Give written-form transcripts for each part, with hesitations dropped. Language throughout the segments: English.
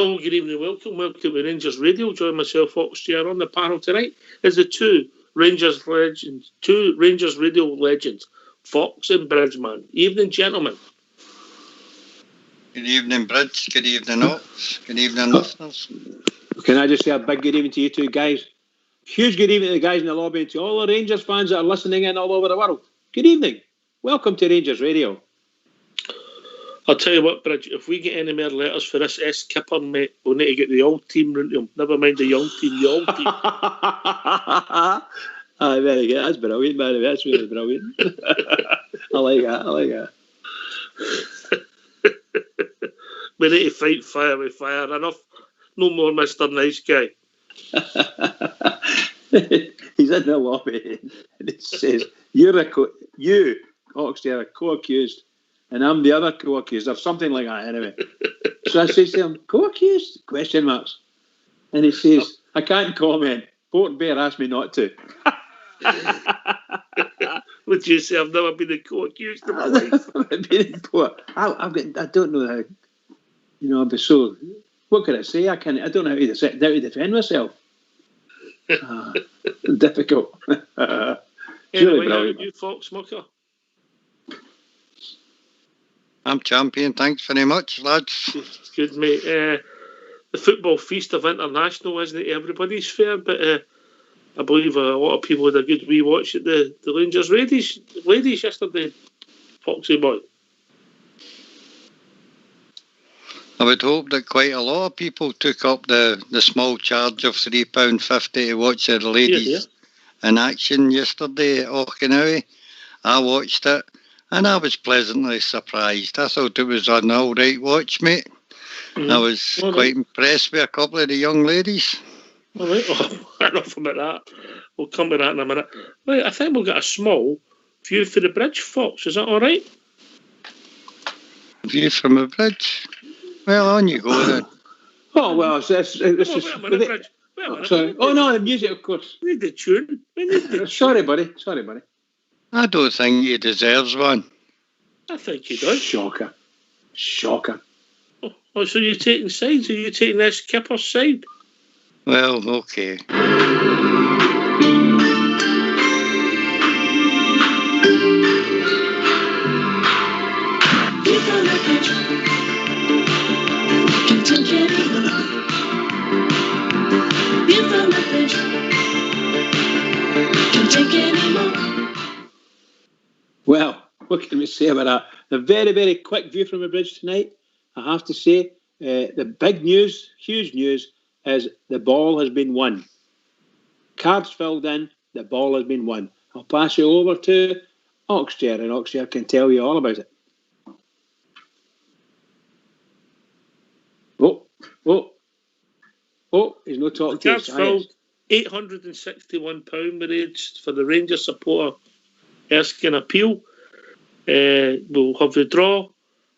Hello, good evening, welcome to Rangers Radio. Join myself, Foxchair, on the panel tonight is the two Rangers Radio legends, Fox and Bridgeman. Evening, gentlemen. Good evening, Bridge. Good evening, Ox. Good evening, listeners. Can I just say a big good evening to you two guys? Huge good evening to the guys in the lobby and to all the Rangers fans that are listening in all over the world. Good evening. Welcome to Rangers Radio. I'll tell you what, Bridge, if we get any more letters for this S-Kipper, mate, we'll need to get the old team round to him. Never mind the young team, the old team. Very good. That's brilliant, man. That's really brilliant. I like that. We need to fight fire with fire. Enough. No more Mr. Nice Guy. He's in the lobby and it says, you, Oxtail, are co-accused, and I'm the other co-accused, or something like that anyway. So I say to him, co-accused? Question marks. And he says, I can't comment. Port Bear asked me not to. Would you say I've never been a co-accused in my life? I don't know how, I'd be so, what can I say? I don't know how to defend myself. Difficult. Anyway, how are you, Fox Mucker? I'm champion, thanks very much, lads. It's good, mate. The football feast of international isn't everybody's fair, but I believe a lot of people had a good wee watch at the Rangers ladies yesterday, Foxy boy. I would hope that quite a lot of people took up the small charge of £3.50 to watch the ladies in action yesterday at Auchinawi. I watched it and I was pleasantly surprised. I thought it was an all right watch, mate. I was quite impressed with a couple of the young ladies. All right, enough about that. We'll come to that in a minute. Right, I think we'll get a small view for the bridge, Fox. Is that all right? View from the bridge? Well, on you go then. Oh, well, it's just... Wait a minute. Sorry. Oh, no, the music, of course. We need the tune. Sorry, buddy. I don't think he deserves one. I think he does. Shocker. Oh, so you're taking sides? Are you taking this Kipper's side? Well, okay. Well, what can we say about that? A very, very quick view from the bridge tonight. I have to say, the big news, huge news, is the ball has been won. Cards filled in, the ball has been won. I'll pass you over to Oxchair, and Oxchair can tell you all about it. Oh, he's not talking to us. Cards filled, £861 raised for the Rangers supporter Erskine appeal. We'll have the draw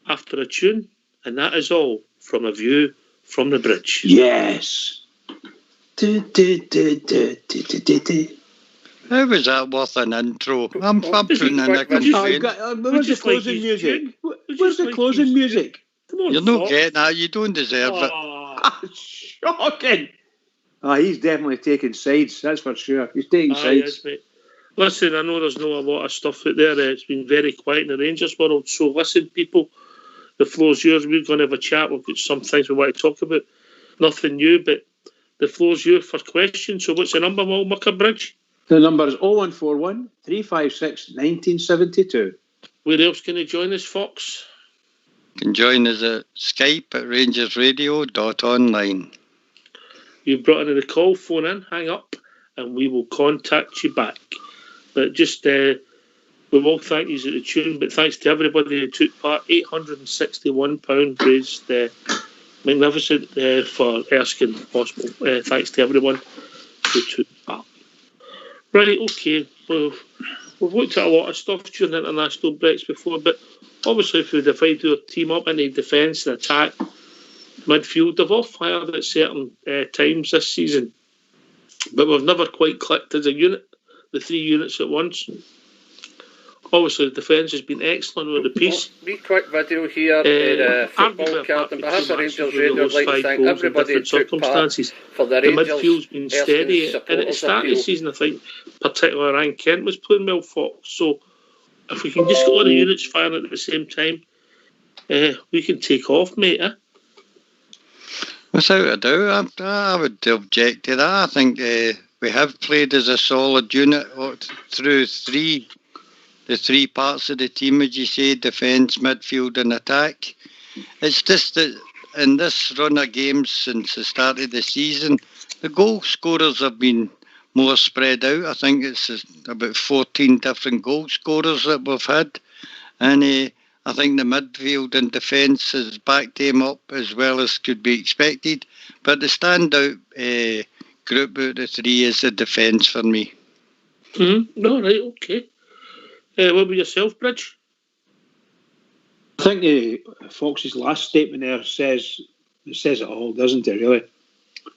after a tune, and that is all from a view from the bridge. Yes. How was that worth an intro? I'm putting in a complaint. Where's the closing music? Where's the closing music? Come on, you're not getting that. You don't deserve it. Shocking. He's definitely taking sides, that's for sure. He's taking sides. Yes, mate. Listen, I know there's not a lot of stuff out there. It's been very quiet in the Rangers world. So listen, people, the floor's yours. We're going to have a chat. We've got some things we want to talk about. Nothing new, but the floor's yours for questions. So what's the number, Will Muckerbridge? The number is 0141 356 1972. Where else can you join us, Fox? You can join us at Skype at rangersradio.online. You brought in the call, phone in, hang up, and we will contact you back. But just, we will thank you at the tune, but thanks to everybody who took part. £861 raised, magnificent for Erskine Hospital. Thanks to everyone who took part. Right, okay. Well, we've looked at a lot of stuff during international breaks before, but obviously if we divide our team up into defence and attack, midfield, they've all fired at certain times this season, but we've never quite clicked as a unit, the three units at once. obviously the defence has been excellent with the piece. Wee quick video here in Football Academy. Behalf of Rangers Radio, I'd like to thank everybody who took part for the Rangers. The midfield's been steady. And at the start of the season, I think particularly Ryan Kent was playing well, Fox. So if we can just get all the units firing at the same time, we can take off, mate. Without a doubt, I would object to that. I think we have played as a solid unit through the three parts of the team, as you say, defence, midfield and attack. It's just that in this run of games since the start of the season, the goal scorers have been more spread out. I think it's about 14 different goal scorers that we've had. And I think the midfield and defence has backed them up as well as could be expected. But the standout group out of three is the defence for me. No, right, okay. What about yourself, Bridge? I think Fox's last statement there says it all, doesn't it, really?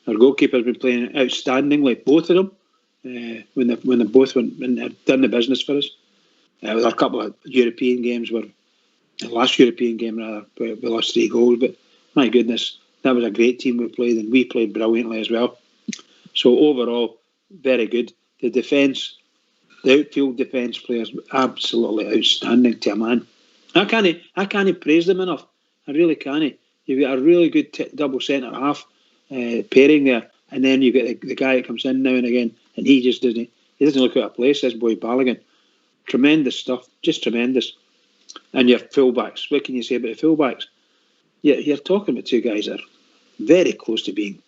Our goalkeeper's been playing outstandingly, both of them, when they both went and had done the business for us. With a couple of European games, the last European game, rather, we lost 3 goals, but my goodness, that was a great team we played, and we played brilliantly as well. So overall, very good. The defence, the outfield defence players, absolutely outstanding to a man. I can't praise them enough. I really can't. You've got a really good double centre half pairing there, and then you get the guy that comes in now and again, and he just doesn't look out of place. This boy Balogun, tremendous stuff, just tremendous. And your fullbacks, what can you say about the fullbacks? You're talking about 2 guys that are very close to being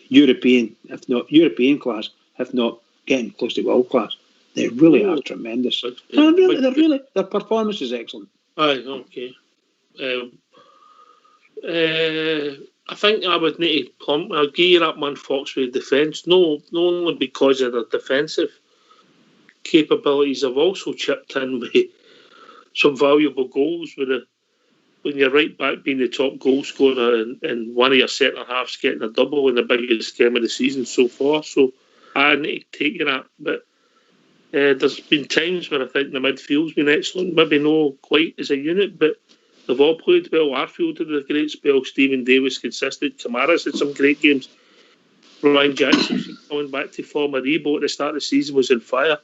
European, if not European class, if not getting close to world class. They really are tremendous. Their performance is excellent. Aye, okay. I think I would need to gear up Man Fox with defence. No only because of their defensive capabilities, have also chipped in with some valuable goals when your right back being the top goal scorer and one of your centre halves getting a double in the biggest game of the season so far. So I need to take you that. But there's been times where I think the midfield's been excellent. Maybe not quite as a unit, but they've all played well. Arfield had a great spell. Stephen Davis consistent. Kamara's had some great games. Ryan Jackson coming back to form. Aribo at the start of the season was on fire.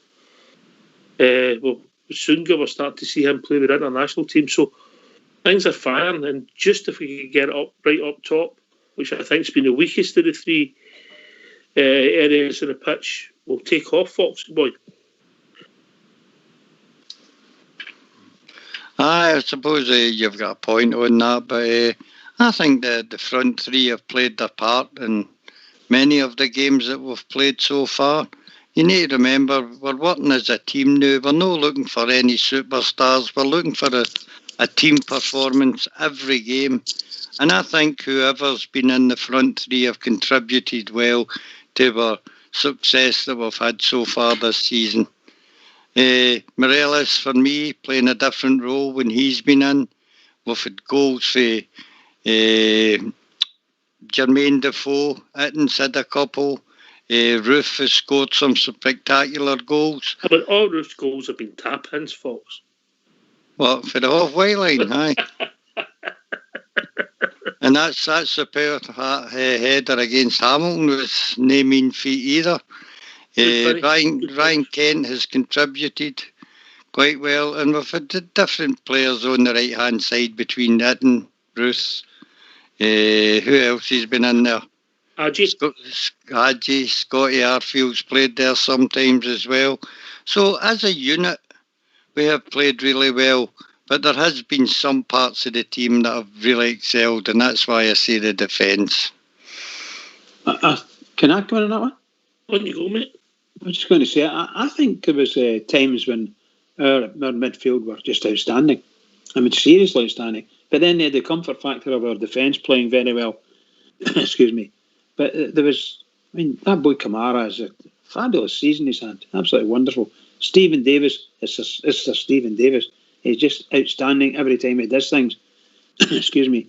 Soon we're starting to see him play with the international team. So things are firing, and just if we could get it up right up top, which I think has been the weakest of the 3 areas of the pitch, we'll take off, Fox boy. I suppose you've got a point on that, but I think the front 3 have played their part in many of the games that we've played so far. You need to remember, we're working as a team now. We're not looking for any superstars. We're looking for a team performance every game. And I think whoever's been in the front 3 have contributed well to our success that we've had so far this season. Morelos, for me, playing a different role when he's been in. We've had goals for Jermaine Defoe. Itten's had a couple. Roof has scored some spectacular goals. But all Roof's goals have been tap-ins, Fox. What, for the halfway line, aye. And that's the power header against Hamilton was no mean feat either. Ryan Kent has contributed quite well, and we've had different players on the right-hand side between Itten, Ruth. Who else has been in there? Scotty Arfield's played there sometimes as well. So as a unit, we have played really well, but there has been some parts of the team that have really excelled, and that's why I say the defence. Can I come in on that one? On you go, mate. I was just going to say, I think there was times when our midfield were just outstanding. I mean, seriously outstanding. But then they had the comfort factor of our defence playing very well. Excuse me. But there was, I mean, that boy Kamara is a fabulous season he's had. Absolutely wonderful. Stephen Davis, it's Sir Stephen Davis. He's just outstanding every time he does things. Excuse me.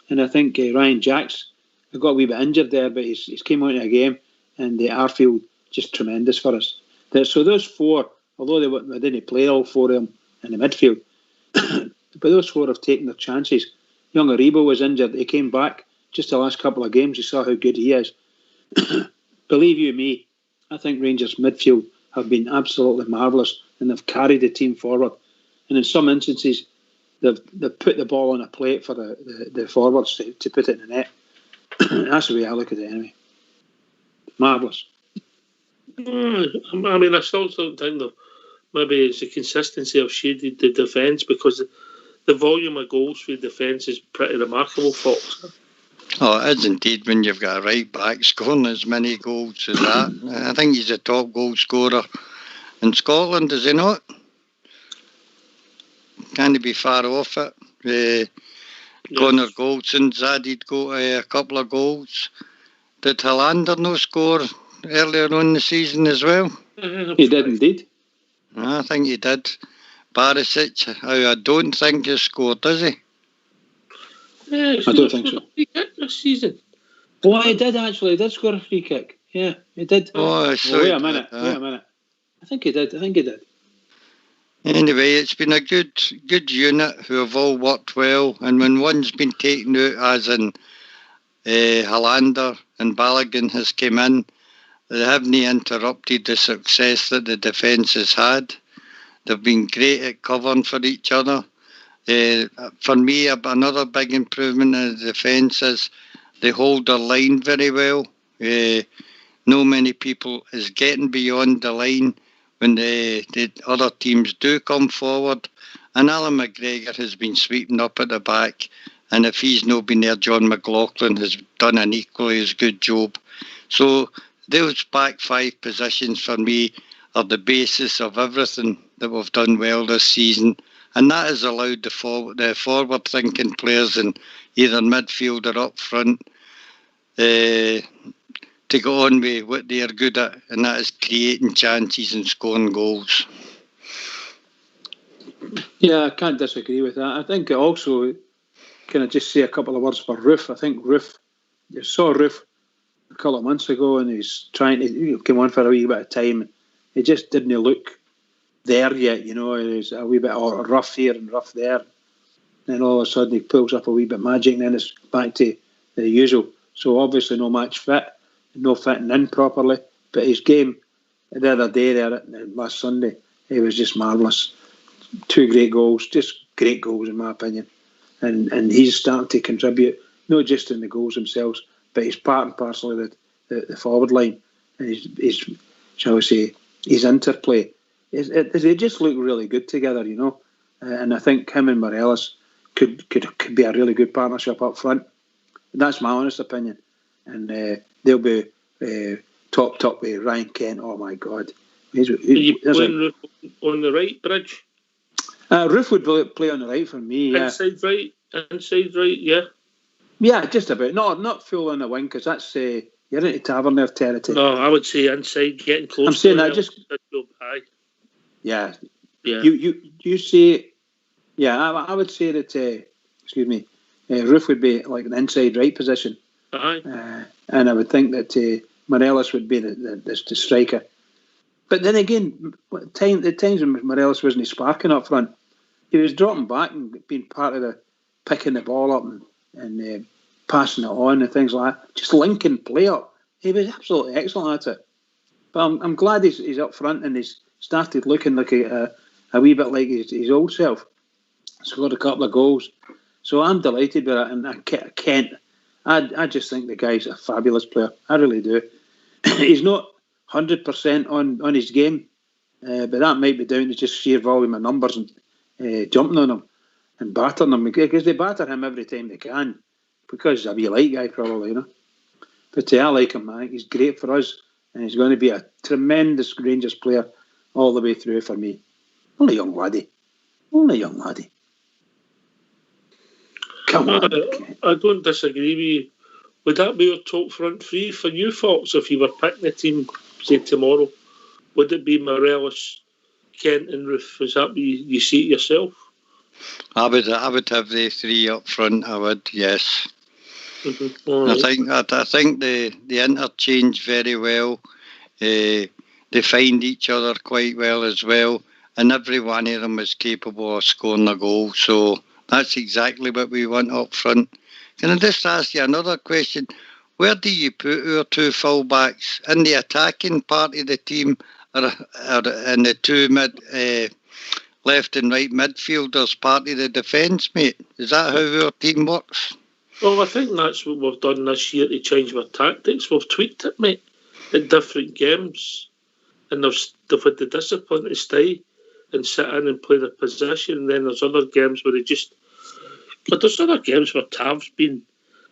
And I think Ryan Jacks got a wee bit injured there, but he's came out of a game, and Arfield just tremendous for us. So those 4 although they didn't play all four of them in the midfield. But those four have taken their chances. Young Aribo was injured. He came back just the last couple of games. You saw how good he is. Believe you me, I think Rangers midfield have been absolutely marvellous, and they've carried the team forward. And in some instances, they've put the ball on a plate for the forwards to put it in the net. That's the way I look at it anyway. Marvellous. I mean, I still don't think that maybe it's the consistency of shaded the defence, because the volume of goals for the defence is pretty remarkable, Fox. Oh, it is indeed when you've got a right back scoring as many goals as that. I think he's the top goal scorer in Scotland, is he not? Can't he be far off it? Yes. Connor Goldson's added a couple of goals. Did Hollander no score earlier on in the season as well? He did indeed. I think he did. Barisic, I don't think he scored, does he? Yeah, I don't think so. Free kick this season. Oh, he did actually. He did score a free kick. Yeah, he did. Wait a minute. I think he did. Anyway, it's been a good unit who have all worked well, and when one's been taken out, as in Hollander and Balogun has come in, they haven't interrupted the success that the defence has had. They've been great at covering for each other. For me, another big improvement in the defence is they hold their line very well. No many people is getting beyond the line when the other teams do come forward. And Alan McGregor has been sweeping up at the back. And if he's not been there, John McLaughlin has done an equally as good job. So those back five positions for me are the basis of everything that we've done well this season. And that has allowed the forward-thinking players in either midfield or up front to go on with what they are good at, and that is creating chances and scoring goals. Yeah, I can't disagree with that. I think also, can I just say a couple of words for Roof? I think Roof, you saw Roof a couple of months ago, and he's trying to come on for a wee bit of time. He just didn't look there yet, you know. It was a wee bit rough here and rough there. Then all of a sudden he pulls up a wee bit magic, and then it's back to the usual. So obviously no match fit, no fitting in properly. But his game the other day there, last Sunday, it was just marvellous. 2 great goals, just great goals in my opinion. And he's starting to contribute, not just in the goals themselves, but he's part and parcel of the forward line. And his shall we say, his interplay. They just look really good together, you know. And I think him and Morelos could be a really good partnership up front. That's my honest opinion. And they'll be topped up with Ryan Kent. Oh my God! Are you playing Roof on the right, Bridge? Roof would play on the right for me. Yeah. Inside right, yeah. Yeah, just about. Not full on the wing, because that's you're into Tavernier territory. No, I would say inside, getting close. I'm saying that just. High. Yeah. You say. Yeah, I would say that. Excuse me. Roof would be like an inside right position. Aye. And I would think that Morelos would be the striker. But then again, the times when Morelos wasn't sparking up front, he was dropping back and being part of the picking the ball up and passing it on and things like that. Just linking play up. He was absolutely excellent at it. But I'm glad he's up front and he's started looking like a wee bit like his old self. Scored a couple of goals. So I'm delighted with it. And Kent, I just think the guy's a fabulous player. I really do. He's not 100% on his game, but that might be down to just sheer volume of numbers and jumping on him and battering him, because they batter him every time they can, because he's a wee light guy probably, you know. But I like him. I think he's great for us, and he's going to be a tremendous Rangers player all the way through for me. Only young laddie. Come on. I don't disagree with you. Would that be your top front three for you, Fox, if you were picking a team, say, tomorrow? Would it be Morelos, Kent and Roof? Is that you see it yourself? I would have the three up front, I would, yes. Mm-hmm. Right. I think they interchange very well. they find each other quite well as well, and every one of them is capable of scoring a goal. So that's exactly what we want up front. Can I just ask you another question? Where do you put our two fullbacks? In the attacking part of the team, or in the two left and right midfielders part of the defence, mate? Is that how our team works? Well, I think that's what we've done this year to change our tactics. We've tweaked it, mate, in different games. And they've had the discipline to stay and sit in and play their position. And then there's other games where but there's other games where Tav's been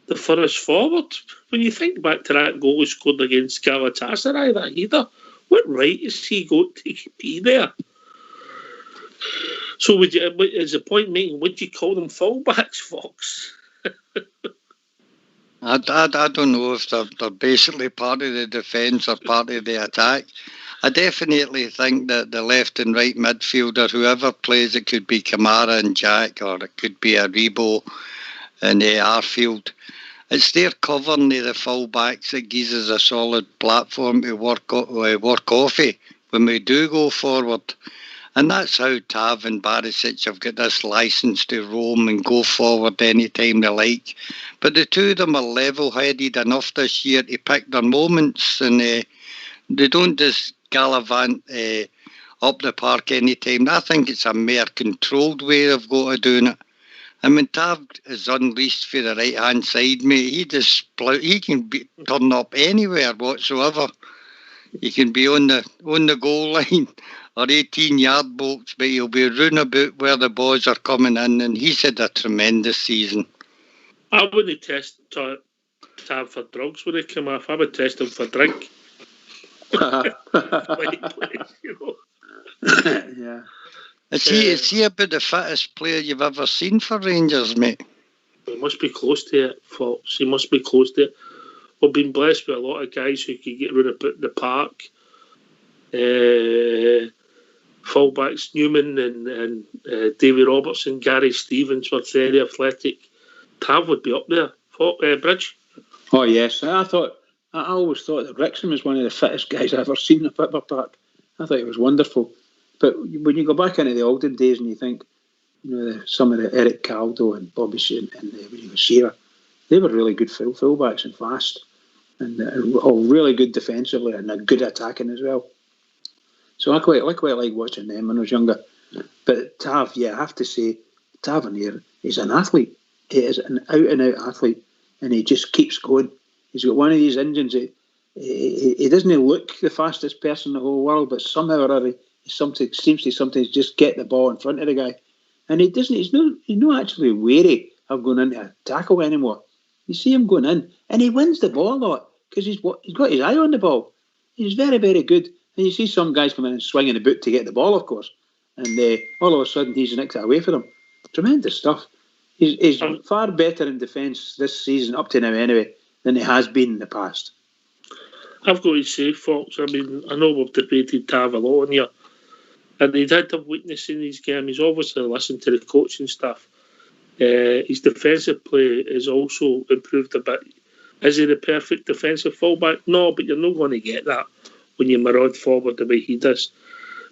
the furthest forward. When you think back to that goal he scored against Galatasaray, that header, what right has he got to be there? So is the point making, would you call them fullbacks, Fox? I don't know if they're basically part of the defence or part of the attack. I definitely think that the left and right midfielder, whoever plays, it could be Kamara and Jack, or it could be Aribo and Arfield. It's their covering of the full-backs that gives us a solid platform to work off of when we do go forward. And that's how Tav and Barisic have got this licence to roam and go forward any time they like. But the two of them are level-headed enough this year to pick their moments, and they don't just gallivant up the park any time. I think it's a more controlled way of going to doing it. I mean, Tav is unleashed for the right-hand side, mate. He can turn up anywhere whatsoever. He can be on the goal line or 18-yard box, but he'll be running about where the balls are coming in, and he's had a tremendous season. I wouldn't test Tav for drugs when he come off. I would test him for drink. Yeah. Is he about the fittest player you've ever seen for Rangers, mate? He must be close to it, Fox. He must be close to it. We've been blessed with a lot of guys who can get rid of the park. Fullbacks, Newman and Davy Robertson, Gary Stevens were very athletic. Tav would be up there. Bridge? Oh, yes. I always thought that Wrexham was one of the fittest guys I've ever seen in a football park. I thought he was wonderful. But when you go back into the olden days and you think, some of the Eric Caldo and Bobby and when he was Shearer, they were really good fullbacks and fast, and all really good defensively and good attacking as well. So I quite like watching them when I was younger. But Tav, I have to say, Tavernier is an athlete. He is an out-and-out athlete, and he just keeps going. He's got one of these engines. He doesn't look the fastest person in the whole world, but somehow or other, he seems to sometimes just get the ball in front of the guy. And he doesn't. He's not actually wary of going into a tackle anymore. You see him going in, and he wins the ball a lot because he's got his eye on the ball. He's very, very good. And you see some guys come in and swinging the boot to get the ball, of course, and all of a sudden he's nicked it away for them. Tremendous stuff. He's far better in defence this season, up to now anyway, than he has been in the past. I've got to say, Fox, I mean, I know we've debated Tav a lot on here, and he did have weakness in his game. He's obviously listened to the coaching stuff. His defensive play is also improved a bit. Is he the perfect defensive fullback? No, but you're not going to get that when you maraud forward the way he does.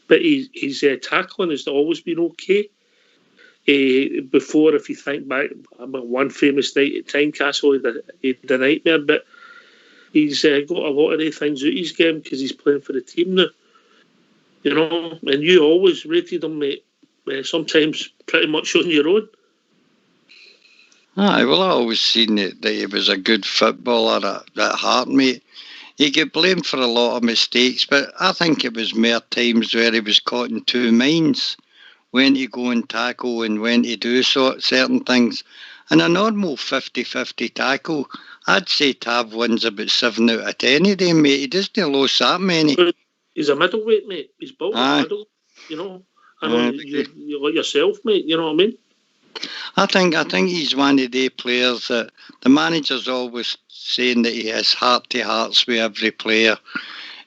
But his tackling has always been okay. Before, if you think back, about one famous night at Tynecastle, he had a nightmare, but he's got a lot of the things out of his game because he's playing for the team now. And you always rated him, mate, sometimes pretty much on your own. Aye, well, I always seen that he was a good footballer at heart, mate. He get blamed for a lot of mistakes, but I think it was more times where he was caught in two minds, when to go and tackle and when to do certain things. And a normal 50-50 tackle, I'd say Tav wins about 7 out of 10 of them, mate. He doesn't lose that many. He's a middleweight, mate. He's built a middle, I know you like yourself, mate, you know what I mean? I think he's one of the players that the manager's always saying that he has heart-to-hearts with every player,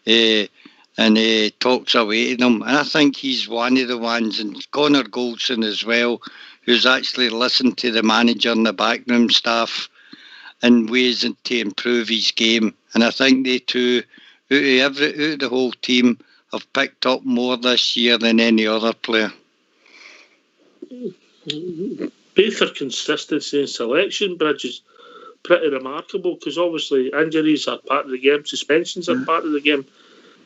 and he talks away to them. And I think he's one of the ones, and Connor Goldson as well, who's actually listened to the manager and the backroom staff in ways to improve his game. And I think they two, out of the whole team, have picked up more this year than any other player. Both their consistency and selection, Bridge, is pretty remarkable, because obviously injuries are part of the game, suspensions are part of the game,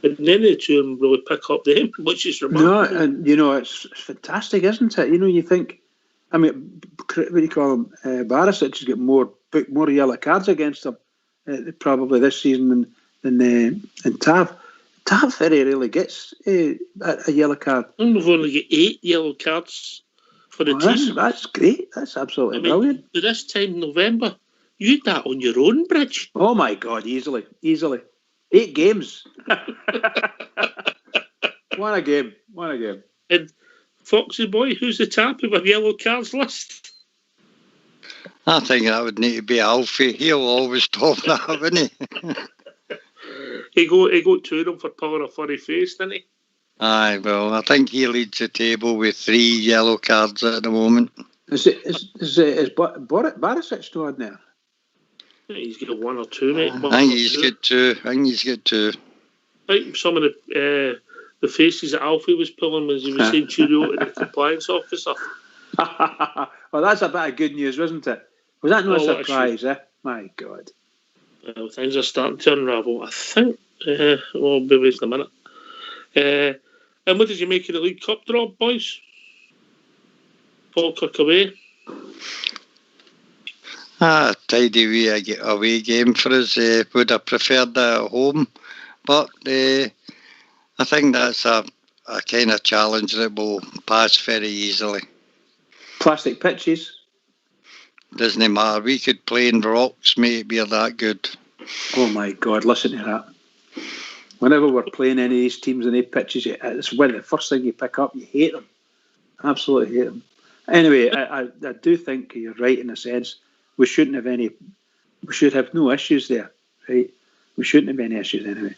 and none of the two of them really pick up the game, which is remarkable. No, and it's fantastic, isn't it? You think, I mean, what do you call him? Barisic has got more yellow cards against him probably this season than Tav. Tav very rarely gets a yellow card. And we've only got 8 yellow cards for the team. That's great. That's absolutely brilliant. By this time in November, you had that on your own, Bridge. Oh my God, easily. 8 games. What a game. And Foxy boy, who's the top of a yellow cards list? I think that would need to be Alfie. He'll always top that, wouldn't he? He got 2 of them for pulling a funny face, didn't he? Aye, well, I think he leads the table with 3 yellow cards at the moment. Is Barisic still on there? He's got 1 or 2, mate. I think he's got 2. I think some of the faces that Alfie was pulling was he was saying cheerio to the compliance officer. Well, that's a bit of good news, wasn't it? Was that no surprise, eh? My God. Well, things are starting to unravel. I think we'll be waiting a minute. And what did you make of the League Cup draw, boys? Falkirk away. Tidy wee away game for us. Would have preferred that at home, but I think that's a kind of challenge that will pass very easily. Plastic pitches. Doesn't matter. We could play in rocks, mate. We're that good. Oh my God! Listen to that. Whenever we're playing any of these teams and they pitches, it's when the first thing you pick up, you hate them. Absolutely hate them. Anyway, I do think you're right in a sense. We should have no issues there, right? We shouldn't have any issues anyway.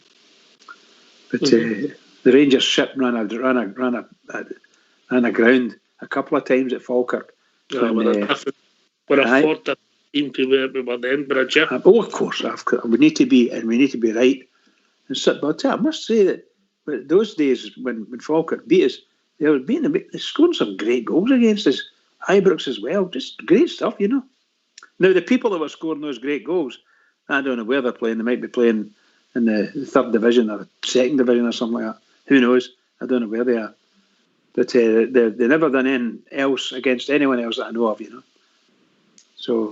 But the Rangers ship ran aground a couple of times at Falkirk. We're a fourth team to where we were then, Bridge. Oh, of course. We need to be right. But I must say that those days when Falkirk beat us, they scored some great goals against us. Ibrox as well, just great stuff, Now, the people that were scoring those great goals, I don't know where they're playing. They might be playing in the 3rd division or 2nd division or something like that. Who knows? I don't know where they are. But they never done anything else against anyone else that I know of, So,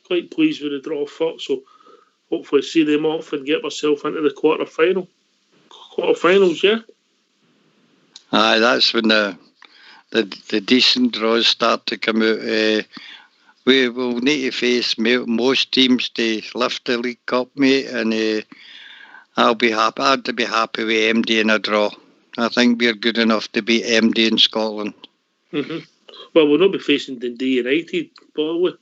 quite pleased with the draw, Fox. So, hopefully see them off and get myself into the quarterfinals, yeah? Aye, that's when the decent draws start to come out. We will need to face most teams to lift the League Cup, mate, and I'd be happy with MD in a draw. I think we're good enough to beat MD in Scotland. Mm-hmm. Well, we'll not be facing Dundee United, probably.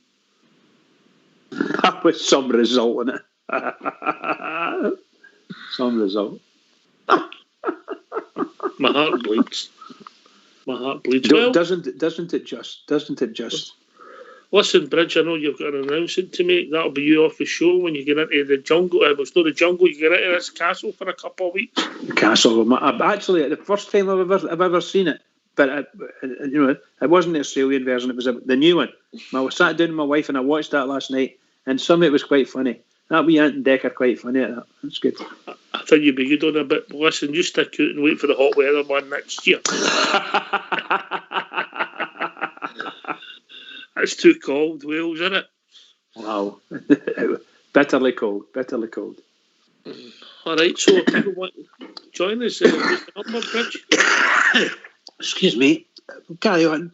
With some result in it. Some result. My heart bleeds. Doesn't it just? Listen, Bridge, I know you've got an announcement to make. That'll be you off the show when you get into the jungle. It's not the jungle. You get into this castle for a couple of weeks. The castle. Actually, the first time I've ever seen it, but it wasn't the Australian version. It was the new one. I sat down with my wife and I watched that last night, and some of it was quite funny. That wee Ant and Deck are quite funny at that. That's good. I think you'd be good on a bit. Listen, you stick out and wait for the hot weather one next year. It's too cold, Wales, isn't it? Wow. Bitterly cold. All right, so if people want to join us, what's the number, Bridge? Excuse me. Carry on.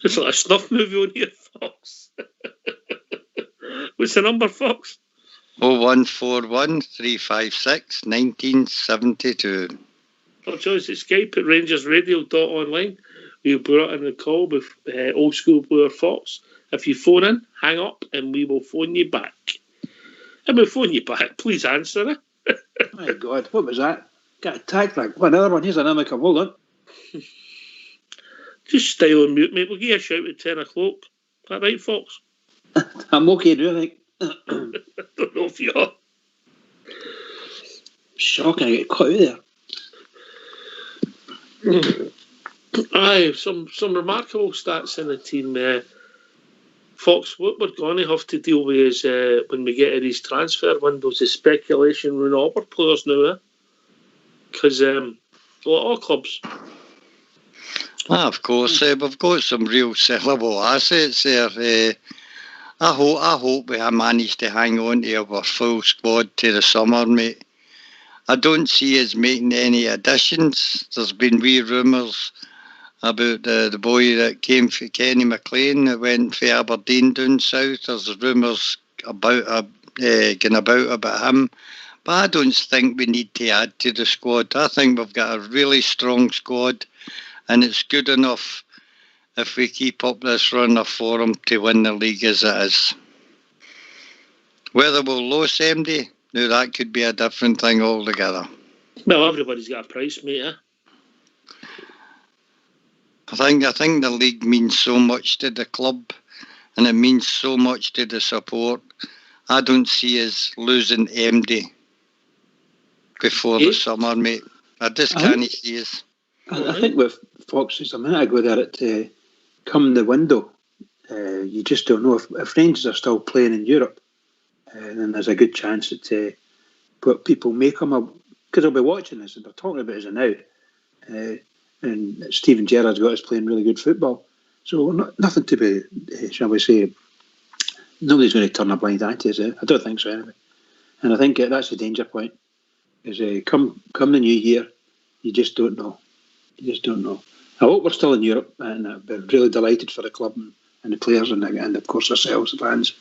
It's like a snuff movie on here, Fox. What's the number, Fox? 0141 356 1972. Or choice at Skype at rangersradio.online. We brought in the call with old school player Fox. If you phone in, hang up and we will phone you back. And we'll phone you back. Please answer it. My God, what was that? Got attacked like another one. Here's another come. Hold on. Just stay on mute, mate. We'll give you a shout at 10 o'clock. Is that right, Fox? I'm okay, do you think? I don't know if you are. Shocking, I get caught out there. Aye, some remarkable stats in the team. Fox, what we're going to have to deal with is when we get to these transfer windows, the speculation around all our players now. Because a lot of clubs. Of course, we've got some real sellable assets there. I hope we have managed to hang on to our full squad to the summer, mate. I don't see us making any additions. There's been wee rumours about the boy that came for Kenny McLean that went for Aberdeen down south. There's rumours about going about him. But I don't think we need to add to the squad. I think we've got a really strong squad, and it's good enough if we keep up this run of form to win the league as it is. Whether we'll lose MD, now that could be a different thing altogether. Well, everybody's got a price, mate, eh? I think the league means so much to the club, and it means so much to the support. I don't see us losing MD before the summer, mate. I just can't see us. I think with Fox, just a minute ago there, at come the window, you just don't know if Rangers are still playing in Europe. Then there's a good chance that people may come up, because they'll be watching this and they're talking about it now. And Stephen Gerrard's got us playing really good football. So nothing to be, shall we say, nobody's going to turn a blind eye to us. I don't think so anyway. And I think that's the danger point, is come the new year, you just don't know. You just don't know. I hope we're still in Europe, and we're really delighted for the club and the players and of course ourselves, the fans.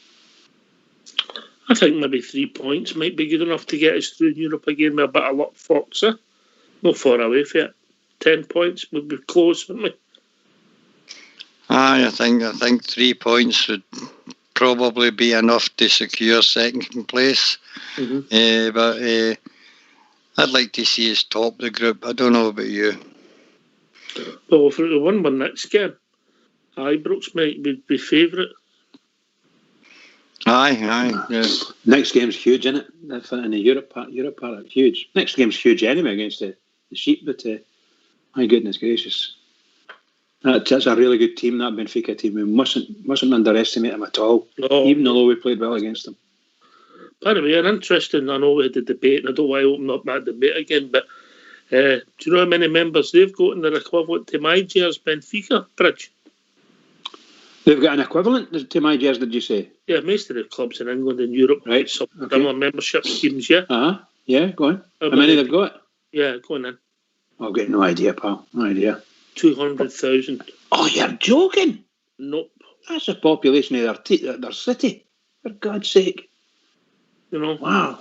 I think maybe 3 points might be good enough to get us through Europe again with a bit of luck, Fox. Not far away from it. 10 points would be close, wouldn't we? I think 3 points would probably be enough to secure second place. Mm-hmm. But I'd like to see us top the group. I don't know about you. Well, if we win one next game, Ibrox might be favourite. Aye, yeah. Next game's huge, isn't it? In the Europe part, huge. Next game's huge anyway against the Sheep, but my goodness gracious, that's a really good team. That Benfica team, we mustn't underestimate them at all. No. Even though we played well against them. By the way, an interesting. I know we had the debate, and I don't want to open up that debate again. But do you know how many members they've got in their equivalent to my year's Benfica bridge? They've got an equivalent to my year's, did you say? Yeah, most of the clubs in England and Europe, right? Similar membership schemes. Yeah. Yeah. Go on. How many they've got? Yeah, go on then. I've got no idea, pal. No idea. 200,000. Oh, you're joking? Nope. That's the population of their city. For God's sake. You know. Wow.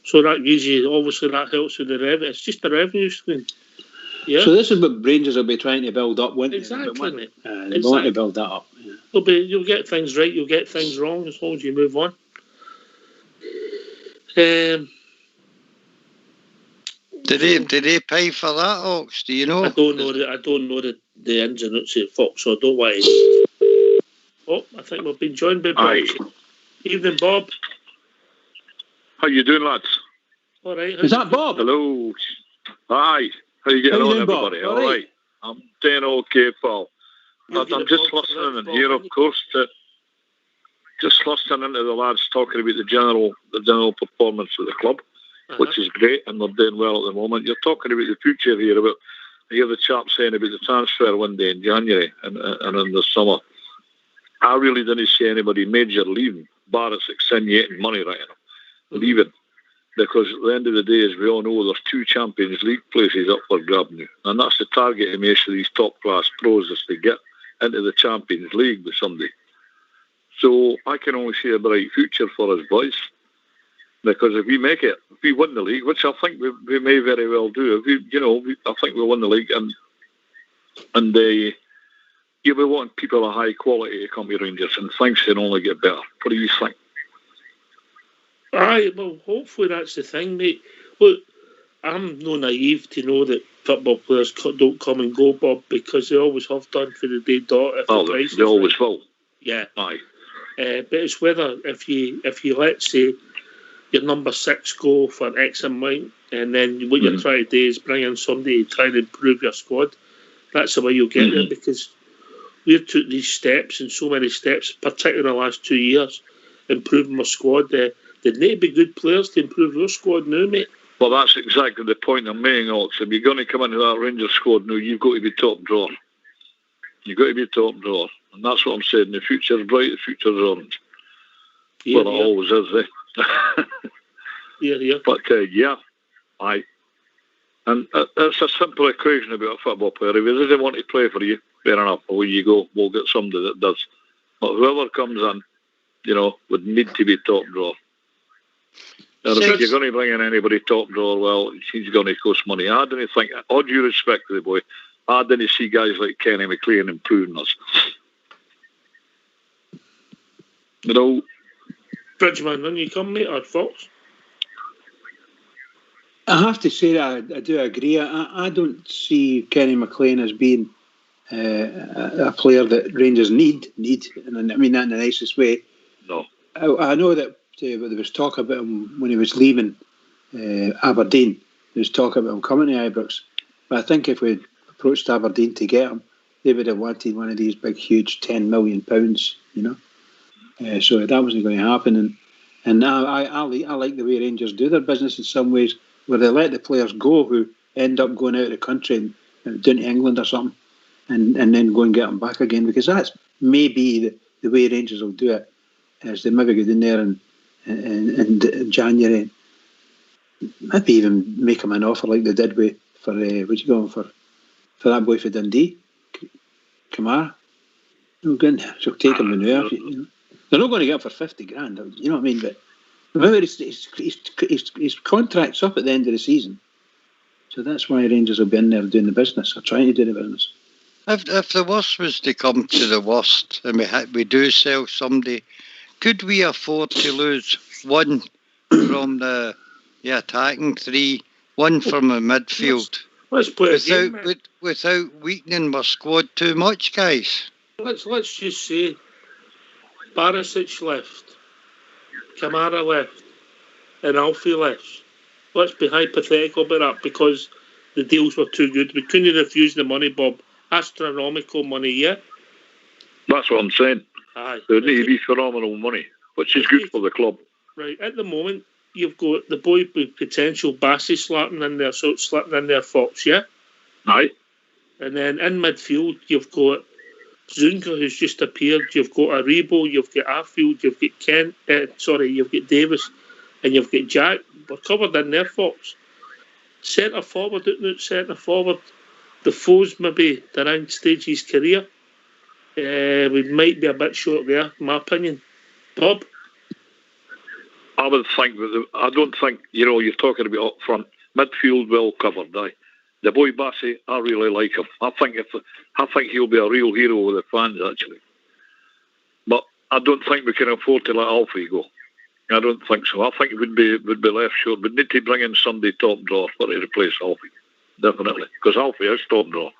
So that gives you, obviously, that helps with the revenue. It's just the revenue stream. Yeah. So this is what Rangers will be trying to build up, won't they? Exactly, mate. They want to build that up. Yeah. You'll get things right, you'll get things wrong as long as you move on. Did they pay for that, Ox? Do you know? I don't know the ins and outs of Fox, so I don't want to. Oh, I think we've been joined by Bob. Evening, Bob. How you doing, lads? All right. Is that Bob? Hello. Hi. How you getting on, everybody? All right. I'm doing okay, pal. But I'm just listening in here, of course, just listening to the lads talking about the general performance of the club, which is great, and they're doing well at the moment. You're talking about the future here, I hear the chap saying about the transfer window in January and in the summer. I really didn't see anybody major leaving, bar it's insinuating money right now, leaving. Because at the end of the day, as we all know, there's 2 Champions League places up for grab now. And that's the target of most of these top-class pros, is to get into the Champions League with somebody. So I can only see a bright future for us boys. Because if we make it, if we win the league, which I think we may very well do, I think we'll win the league, and we want people of high quality to come to Rangers, and things can only get better. What do you think? Aye, well, hopefully that's the thing, mate. Look, I'm no naive to know that football players don't come and go, Bob, because they always have done for the day dot. They always will. Yeah. Aye. But it's whether if you let's say your number 6 go for X amount, and then what you're trying to do is bring in somebody to try and improve your squad. That's the way you'll get there, because we've took these steps and so many steps, particularly in the last 2 years, improving our squad. They need to be good players to improve your squad now, mate. Well, that's exactly the point I'm making, Alex. If you're going to come into that Rangers squad now, you've got to be top drawer. You've got to be top drawer. And that's what I'm saying. The future's bright, the future's orange. Yeah, well, it always is, eh? Yeah. But, aye. And it's a simple equation about a football player. If he doesn't want to play for you, fair enough, away you go. We'll get somebody that does. But whoever comes in, would need to be top drawer. And if you're going to bring in anybody top drawer, well, he's going to cost money. I didn't think, all due respect to the boy, I didn't see guys like Kenny McLean improving us. Bridgman, when you come, mate, or Fox? I have to say that I do agree. I don't see Kenny McLean as being a player that Rangers need, and I mean that in the nicest way. No. I know that there was talk about him when he was leaving Aberdeen. There was talk about him coming to Ibrox. But I think if we approached Aberdeen to get him, they would have wanted one of these big, huge £10 million, so that wasn't going to happen. And I like the way Rangers do their business in some ways, where they let the players go who end up going out of the country and down to England or something, and then go and get them back again, because that's maybe the way Rangers will do it, is they maybe go in there in January, maybe even make them an offer like they did for that boy for Dundee, Kamara. So take him now. They're not going to get him for 50 grand, you know what I mean? But remember, his contract's up at the end of the season, so that's why Rangers will be in there doing the business, or trying to do the business. If the worst was to come to the worst, and we do sell somebody, could we afford to lose one from the attacking three, one from the midfield, let's play without weakening our squad too much, guys? Let's just say Barisic left, Kamara left, and Alfie left. Let's be hypothetical about that, because the deals were too good. We couldn't refuse the money, Bob. Astronomical money, yeah? That's what I'm saying. Aye. There need to be phenomenal money, which is good for the club. Right, at the moment, you've got the boy with potential Bassey slipping in there, Fox, yeah? Aye. And then in midfield, you've got Zunga, who's just appeared. You've got Aribo, you've got Arfield, you've got you've got Davis, and you've got Jack. We're covered in there, Fox. Centre forward, the foes maybe the round stage of his career. We might be a bit short there, in my opinion. Bob? I would think I don't think, you're talking about up front. Midfield well covered, aye. The boy Bassey, I really like him. I think he'll be a real hero with the fans, actually. But I don't think we can afford to let Alfie go. I don't think so. I think it would be left short. We'd need to bring in somebody top drawer to replace Alfie. Definitely. Because Alfie is top drawer.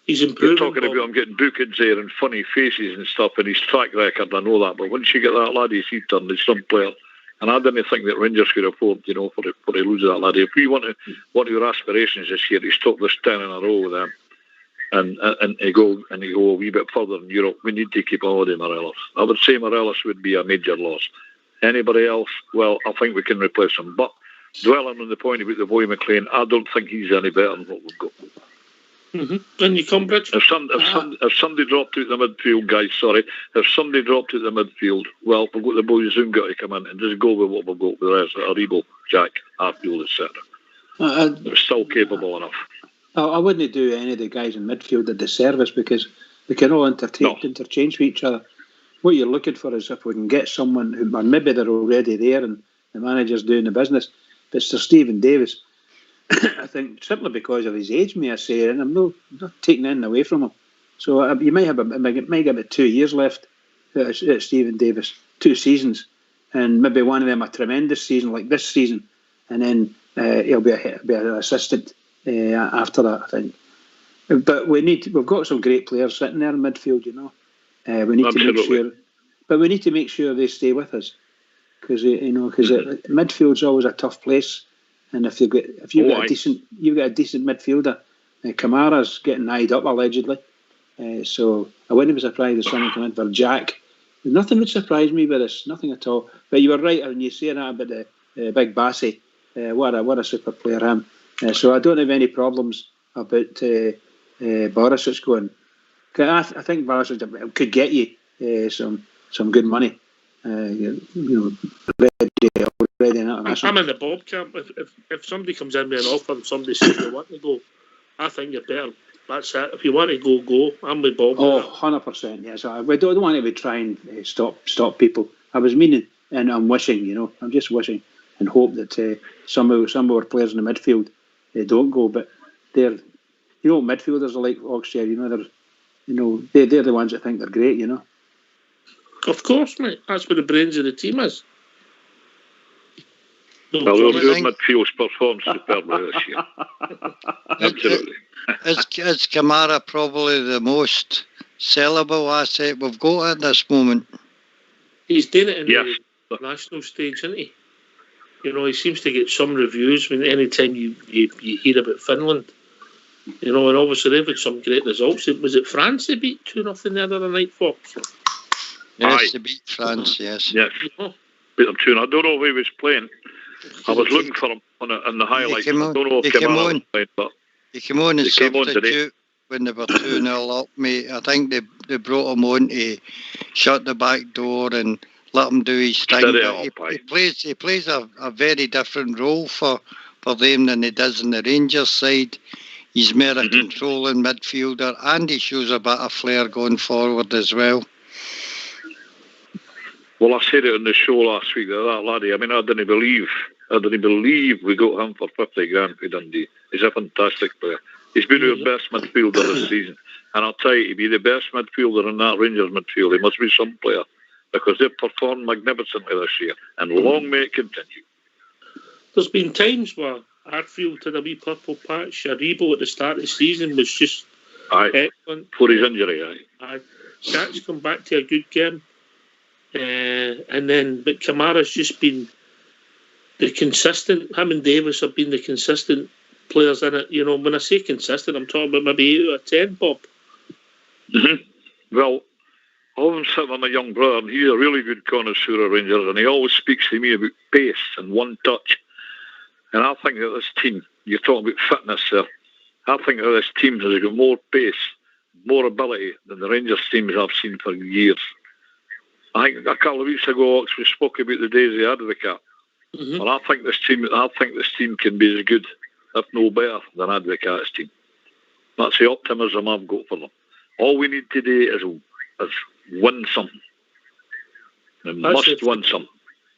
He's improving. You're talking about him getting bookings there and funny faces and stuff, and his track record, I know that. But once you get that laddie he's turned, he's some player. And I didn't think that Rangers could afford, for to lose that laddie. If we want your aspirations this year, to stop this 10 in a row with them, and to go a wee bit further in Europe, we need to keep on with Morelos. I would say Morelos would be a major loss. Anybody else, well, I think we can replace him. But dwelling on the point about the boy McLean, I don't think he's any better than what we've got. Mm-hmm. And you come, Bridge? If somebody dropped out the midfield, guys, if somebody dropped out the midfield, well, we've got the boys Zoom got to come in and just go with what we've got with the rest, Aribo, Jack, Arfield, etc. They're still capable enough. I wouldn't do any of the guys in midfield a disservice, because they can all interchange with each other. What you're looking for is if we can get someone who, or maybe they're already there and the manager's doing the business, but Sir Stephen Davis, I think simply because of his age, may I say, and I'm not taking anything away from him. So you might have about 2 years left at Stephen Davis, 2 seasons, and maybe one of them a tremendous season like this season, and then he'll be an assistant after that, I think. But we've got some great players sitting there in midfield, We need to make sure but we need to make sure they stay with us, because midfield's always a tough place, and if you've got a decent midfielder, Kamara's getting eyed up allegedly, so I wouldn't be surprised if someone come in for Jack. Nothing would surprise me with this, nothing at all. But you were right when you say that about the big Bassey. What a super player him. So I don't have any problems about Barisic going. I think Barisic could get you some good money. Already in I'm in the Bob camp. If somebody comes in with an offer and somebody says they want to go, I think you're better. That's it. If you want to go. I'm with Bob. Oh, 100%. Yes. We don't want to try and stop people. I was meaning, and I'm wishing. I'm just wishing and hope that some of our players in the midfield don't go. But they're, midfielders are like Oxford. They're the ones that think they're great. Of course, mate. That's where the brains of the team is. Well, your midfield's performed superbly this year. Absolutely. Is Kamara probably the most sellable asset we've got at this moment? He's doing it in the national stage, isn't he? He seems to get some reviews when any time you hear about Finland. And obviously they've had some great results. Was it France they beat 2-0 the other night, Fox? Yes, they beat France, yes. Yes. Beat them 2-0. I don't know who he was playing. I was looking for him in the highlights. I don't know if Kamara was playing, but he came on as substitute when they were 2-0 up, mate. I think they brought him on to shut the back door and let him do his thing. He plays a very different role for them than he does in the Rangers side. He's more a controlling midfielder, and he shows a bit of flair going forward as well. Well, I said it on the show last week that laddie, I didn't believe we got him for 50 grand for Dundee. He's a fantastic player. He's been our best midfielder this season. And I'll tell you, to be the best midfielder in that Rangers midfield, he must be some player, because they've performed magnificently this year, and long may it continue. There's been times where Arfield had a wee purple patch. Aribo at the start of the season was just excellent. For his injury, Jack's come back to a good game. But Kamara's just been the consistent. Him and Davis have been the consistent players in it. When I say consistent, I'm talking about maybe 8 out of 10, Bob. Well, I often sit with my young brother, and he's a really good connoisseur of Rangers, and he always speaks to me about pace and one touch. And I think that this team, you're talking about fitness there, I think that this team has got more pace, more ability than the Rangers teams I've seen for years. I think a couple of weeks ago, we spoke about the days of Advocat. Well, I think this team can be as good, if no better, than Advocat's team. That's the optimism I've got for them. All we need today is win something. They must win something.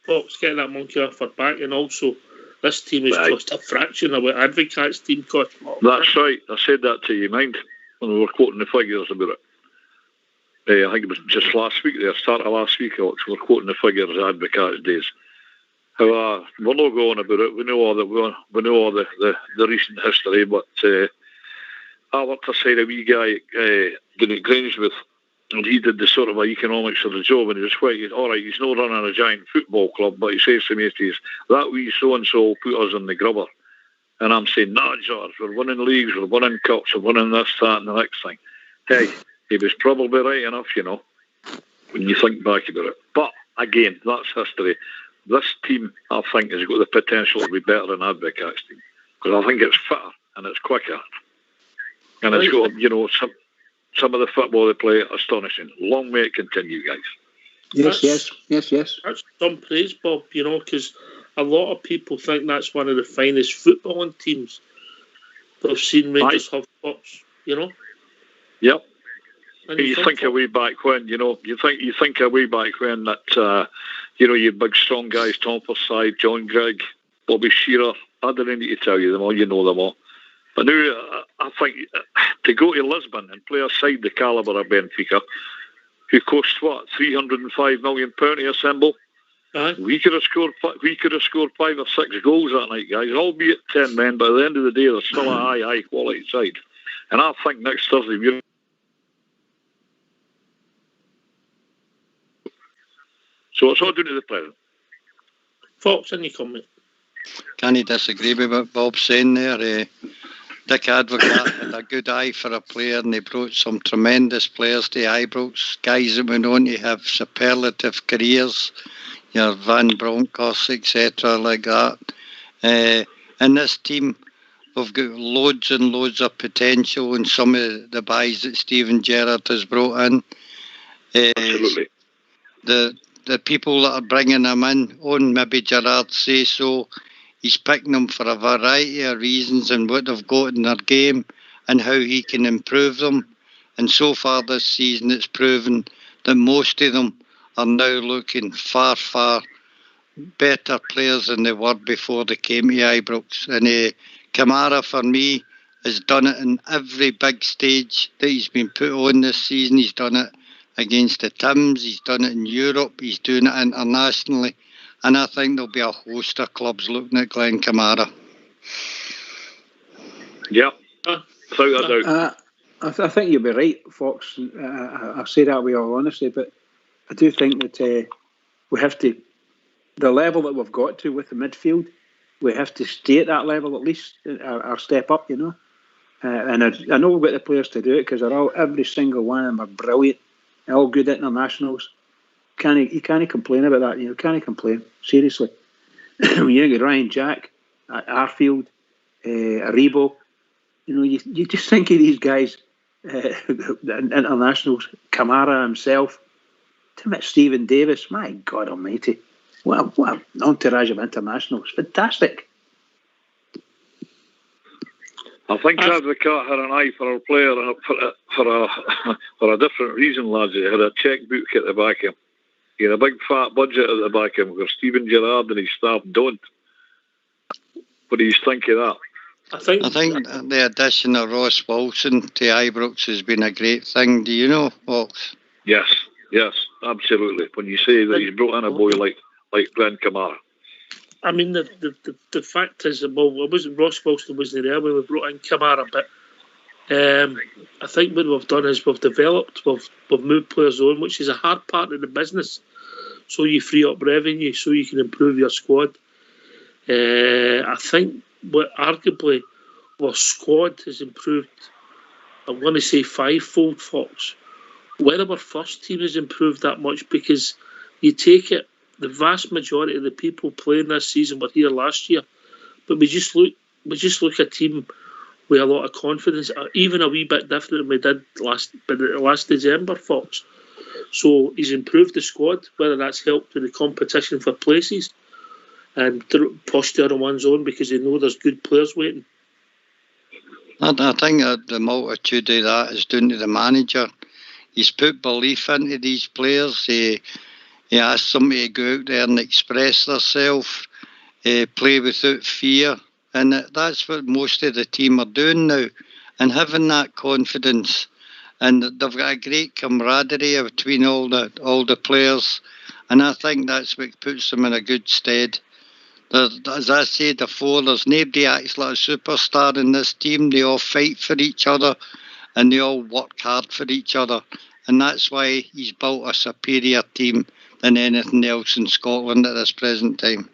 Fox, get that monkey off our back, and also this team has cost a fraction of what Advocaat's team cost. That's right. I said that to you, mind, when we were quoting the figures about it. I think it was just last week, the start of last week, we were quoting the figures of Advocaat's days. We're not going about it. We know all the recent history, but I worked aside a wee guy down at Grangemouth, and he did the sort of economics of the job, and he was quite all right. He's not running a giant football club, but he says to me, that wee so and so will put us in the grubber. And I'm saying, nah, George, we're winning leagues, we're winning cups, we're winning this, that, and the next thing. Hey, he was probably right enough, when you think back about it. But again, that's history. This team, I think, has got the potential to be better than Advocaat's team, because I think it's fitter and it's quicker, and it's got some of the football they play astonishing. Long may it continue, guys. Yes. That's some praise, Bob. Because a lot of people think that's one of the finest footballing teams they've seen Rangers have pops. Yep. And you think way back when, you think way back when that, you big strong guys, Tom Forsyth, John Grigg, Bobby Shearer, I don't need to tell you them all, you know them all. But now, I think, to go to Lisbon and play aside the calibre of Benfica, who cost, £305 million to assemble, we could have scored 5 or 6 goals that night, guys, albeit 10 men, but at the end of the day, they're still a high quality side. And I think next Thursday, So it's all down to the president. Fox, any comment? Can I disagree with what Bob's saying there? Dick Advocaat had a good eye for a player, and he brought some tremendous players to Ibrox, guys that went on to have superlative careers, your Van Bronckhorst, etc., like that. And this team, we've got loads and loads of potential in some of the buys that Steven Gerrard has brought in. Absolutely. The people that are bringing them in, on maybe Gerrard say so, he's picking them for a variety of reasons and what they've got in their game and how he can improve them. And so far this season, it's proven that most of them are now looking far, far better players than they were before they came to Ibrox. And Kamara, for me, has done it in every big stage that he's been put on this season. He's done it against the Tims, he's done it in Europe, he's doing it internationally. And I think there'll be a host of clubs looking at Glenn Kamara. Yeah, without a doubt. I think you'll be right, Fox. I say that with all honesty, but I do think that we have to, the level that we've got to with the midfield, we have to stay at that level at least, or step up, you know. And I know we've got the players to do it because every single one of them are brilliant, all good internationals. You can't complain about that. You can't complain, seriously. When you get Ryan Jack, Arfield, Aribo, you just think of these guys, the internationals, Kamara himself, Stephen Davis, my God almighty. What an entourage of internationals. Fantastic. I think Advocaat had an eye for our player for a different reason, lads. He had a checkbook at the back of him. He had a big fat budget at the back of him, where Steven Gerrard and his staff don't. What do you think of that? I think the addition of Ross Wilson to Ibrox has been a great thing. Do you know, Fox? Yes, absolutely. When you say that he's brought in a boy like Glenn Kamara. I mean, the fact is, Ross Wilson wasn't there when we brought in Kamara, but I think what we've done is we've developed, we've moved players on, which is a hard part of the business. So you free up revenue, so you can improve your squad. I think arguably our squad has improved, I'm going to say fivefold, Fox. Whether our first team has improved that much, because you take it, the vast majority of the people playing this season were here last year, but we just look a team with a lot of confidence, even a wee bit different than we did last December, Fox. So he's improved the squad, whether that's helped with the competition for places and pushed the other ones on because they know there's good players waiting. I think the multitude of that is down to the manager. He's put belief into these players. He asked them to go out there and express themselves, play without fear. And that's what most of the team are doing now. And having that confidence. And they've got a great camaraderie between all the players. And I think that's what puts them in a good stead. As I said before, there's nobody acts like a superstar in this team. They all fight for each other and they all work hard for each other. And that's why he's built a superior team than anything else in Scotland at this present time.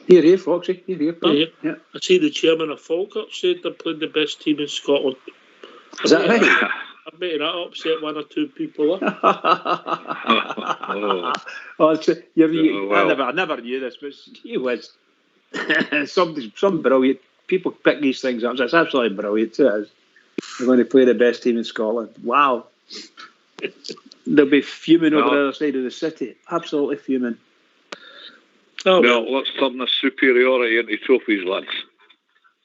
Here, Foxy. Here. Yeah. I see the chairman of Falkirk said they're playing the best team in Scotland. Is that right? I bet that upset one or two people. I never knew this, but he was some brilliant. People pick these things up. It's absolutely brilliant. It is. They're going to play the best team in Scotland. Wow. They'll be fuming over the other side of the city. Absolutely fuming. Let's turn the superiority into trophies, lads.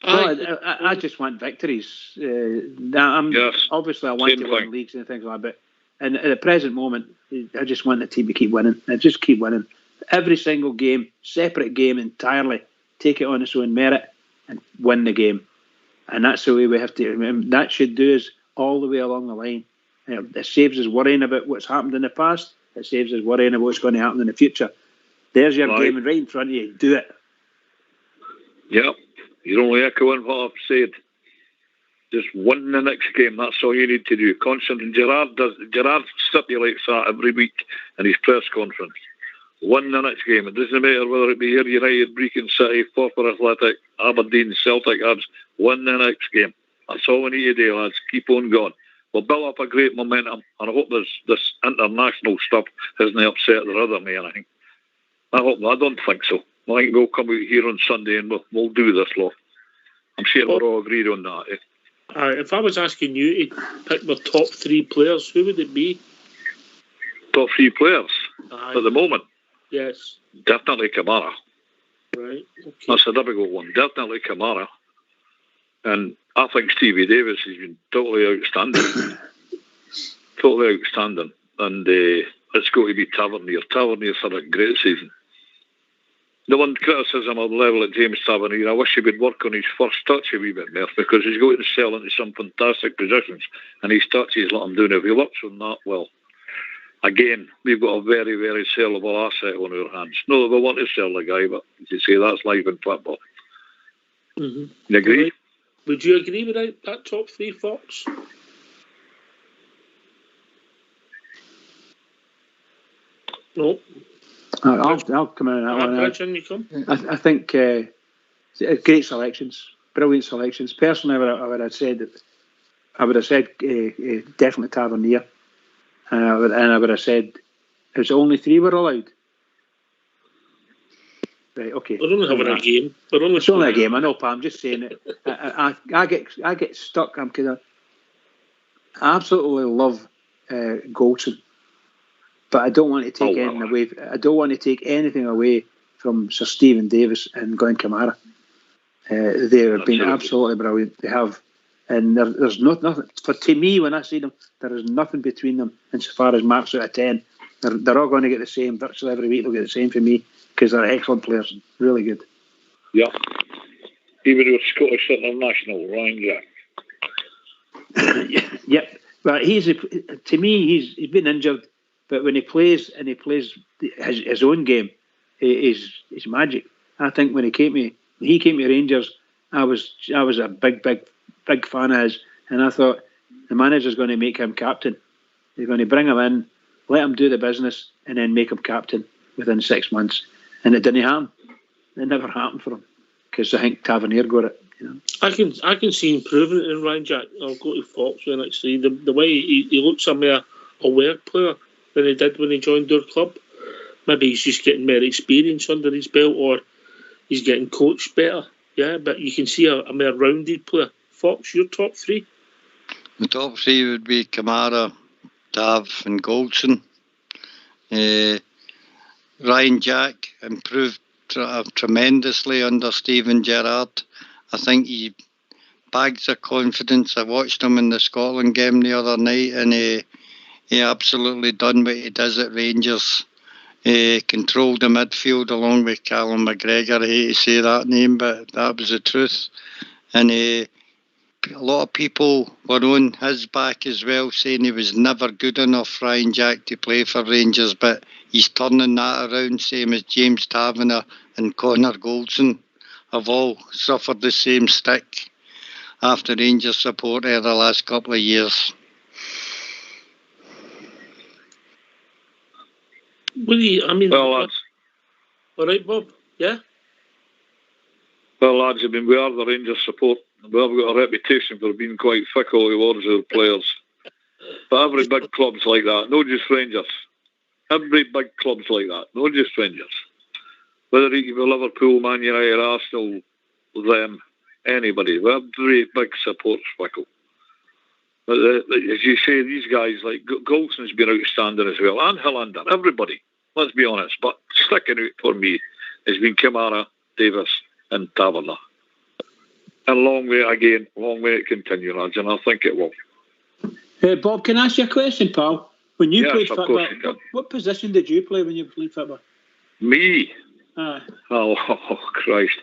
I just want victories. Obviously, I want to win leagues and things like that. But at the present moment, I just want the team to keep winning. Just keep winning. Every single game, separate game entirely. Take it on its own merit and win the game. And that's the way we have to. That should do us all the way along the line. It saves us worrying about what's happened in the past. It saves us worrying about what's going to happen in the future. There's your game right in front of you. Do it. Yep. You're only echoing what I've said. Just win the next game. That's all you need to do. Constant. And Gerrard stipulates that every week in his press conference. Win the next game. It doesn't matter whether it be here United, Brecon City, Forfar Athletic, Aberdeen, Celtic, lads. Win the next game. That's all we need to do, lads. Keep on going. We'll build up a great momentum, and I hope this international stuff hasn't upset the rhythm or anything. I don't think so. I think we'll come out here on Sunday and we'll do this, lot. I'm sure we're all agreed on that. If I was asking you to pick my top 3 players, who would it be? Top 3 players at the moment? Yes. Definitely Kamara. Right. Okay. That's a difficult one. Definitely Kamara. And I think Stevie Davis has been totally outstanding. Totally outstanding. And it's going to be Tavernier. Tavernier's had a great season. The one criticism of the level at James Tavernier, I wish he would work on his first touch a wee bit more, because he's going to sell into some fantastic positions, and his touches, let him doing. If he works on that well, again, we've got a very, very sellable asset on our hands. Not that we want to sell the guy, but as you say, that's life in football. Mm-hmm. You agree? Right. Would you agree with that top 3, Fox? No. I'll come in on that one. You come. I think great selections, brilliant selections. Personally, I would have said definitely Tavernier, and I would have said there's only 3 were allowed. Right, okay. We're only having a game. It's only a game. I know, Pat. I'm just saying it. I get stuck. I'm kind of. I absolutely love Goldson, but I don't want to take anything away. I don't want to take anything away from Sir Stephen Davis and Glenn Kamara. They have been absolutely brilliant. They have, and there's nothing. To me, when I see them, there is nothing between them insofar as marks out of 10. They're all going to get the same. Virtually every week they'll get the same for me, because they're excellent players, really good. Yeah. Even with Scottish international, Ryan Jack. Yep. But to me, he's been injured, but when he plays his own game, he's magic. I think when he came to Rangers, I was a big fan of his, and I thought the manager's going to make him captain. They're going to bring him in, let him do the business, and then make him captain within 6 months. And it didn't happen. It never happened for him, because I think Tavernier got it. You know? I can see improving it in Ryan Jack. I'll go to Fox when I see the way he looks a more aware player than he did when he joined our club. Maybe he's just getting more experience under his belt, or he's getting coached better. Yeah, but you can see a more rounded player. Fox, your top 3? The top 3 would be Kamara, Tav and Goldson. Ryan Jack improved tremendously under Steven Gerrard. I think he bags of confidence. I watched him in the Scotland game the other night, and he absolutely done what he does at Rangers. He controlled the midfield along with Callum McGregor. I hate to say that name, but that was the truth. And a lot of people were on his back as well, saying he was never good enough, Ryan Jack, to play for Rangers, but he's turning that around, same as James Tavernier and Connor Goldson have all suffered the same stick after Rangers support over the last couple of years. Well, lads. All right, Bob. Yeah? Well, lads, we are the Rangers support. We have got a reputation for being quite fickle towards our players. But every big club's like that, not just Rangers. Every big club's like that, not just Rangers. Whether it be Liverpool, Man United, Arsenal, them, anybody. Every big support's fickle. But as you say, these guys, like Goldson's been outstanding as well, and Hillander, everybody, let's be honest. But sticking out for me has been Kamara, Davis and Tavernier. And long way to continue, lads, and I think it will. Bob, can I ask you a question, pal? When you played football, what position did you play when you played football? Me? Oh, Christ.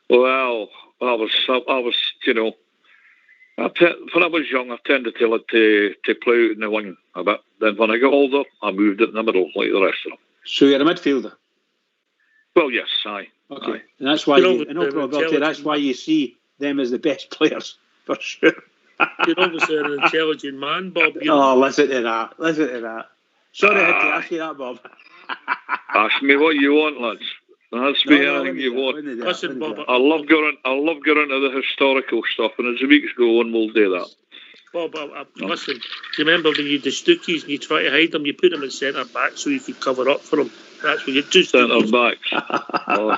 Well, I was, you know, when I was young, I tended to play out in the wing a bit. Then when I got older, I moved it in the middle like the rest of them. So you're a midfielder? Well, yes, aye. Okay, aye. And that's why that's why you see them as the best players, for sure. You're obviously an intelligent man, Bob. Oh, listen to that. Sorry I had to ask you that, Bob. Ask me what you want, lads. Ask me anything you want. Listen, Bob. I love going into the historical stuff, and as the weeks go on, we'll do that. Bob, listen. Do you remember when you do Stookies and you try to hide them? You put them in centre back so you could cover up for them. That's what you do. Centre backs. Oh,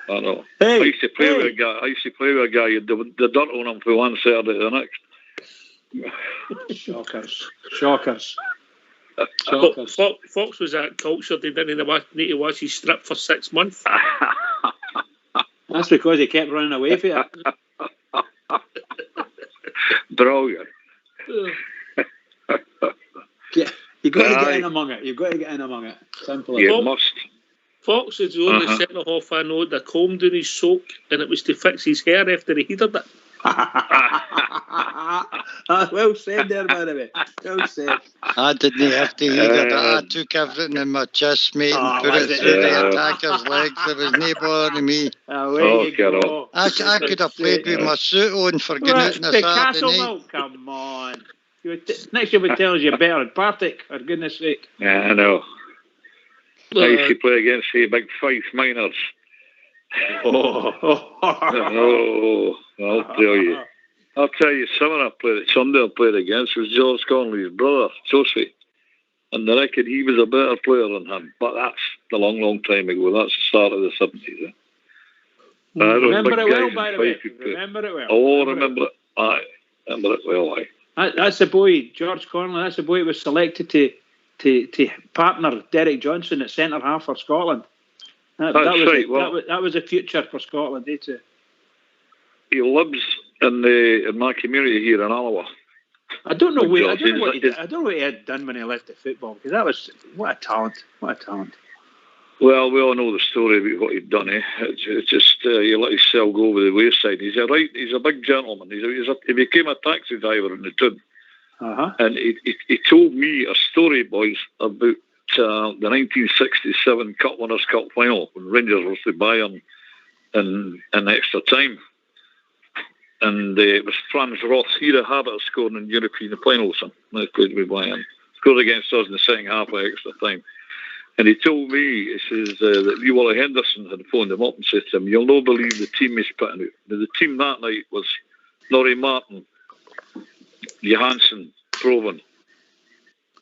I know. Hey, I used to play with a guy. The dirt on him for one Saturday to the next. Shockers. But Fox was that culture. They didn't need to watch his strip for 6 months. That's because he kept running away from it. Brilliant. Yeah, you've got to get in among it. Simple as You must. Fox is the only centre half I know that combed in his soak, and it was to fix his hair after he heated it. Well said there, by the way. Well said. I didn't have to hear that. I took everything in my chest, mate, and put it through the attacker's legs. There was no bothering me. Away you go. I could have played with my suit on for goodness on a Saturday night. Come on. Next year we tell us you're better than Partick, for goodness sake. Yeah, I know. I used to play against the big Fife Miners. I'll tell you, someone I played against was George Conley's brother, Josie. And I reckon he was a better player than him. But that's a long, long time ago. That's the start of the 70s. Remember it well, by the way. Remember it well. Oh, remember it. Aye. Remember it well, aye. That's the boy, George Conley. That's the boy who was selected to partner Derek Johnson at centre half for Scotland. That was a future for Scotland, too. He lives in my community here in Alloa. I don't know what he had done when he left the football, because that was what a talent. Well, we all know the story about what he'd done. It's just he let himself go over the wayside. He's a big gentleman. He became a taxi driver in the town. And he told me a story, boys, about the 1967 Cup Winners' Cup final when Rangers was to Bayern in extra time. And it was Franz Roth. He had a habit of scoring in European finals. And they played with Bayern. Scored against us in the second half of extra time. And he told me, he says, that Wally Henderson had phoned him up and said to him, "You'll not believe the team he's putting out." The team that night was Norrie Martin, Johansson, Proven,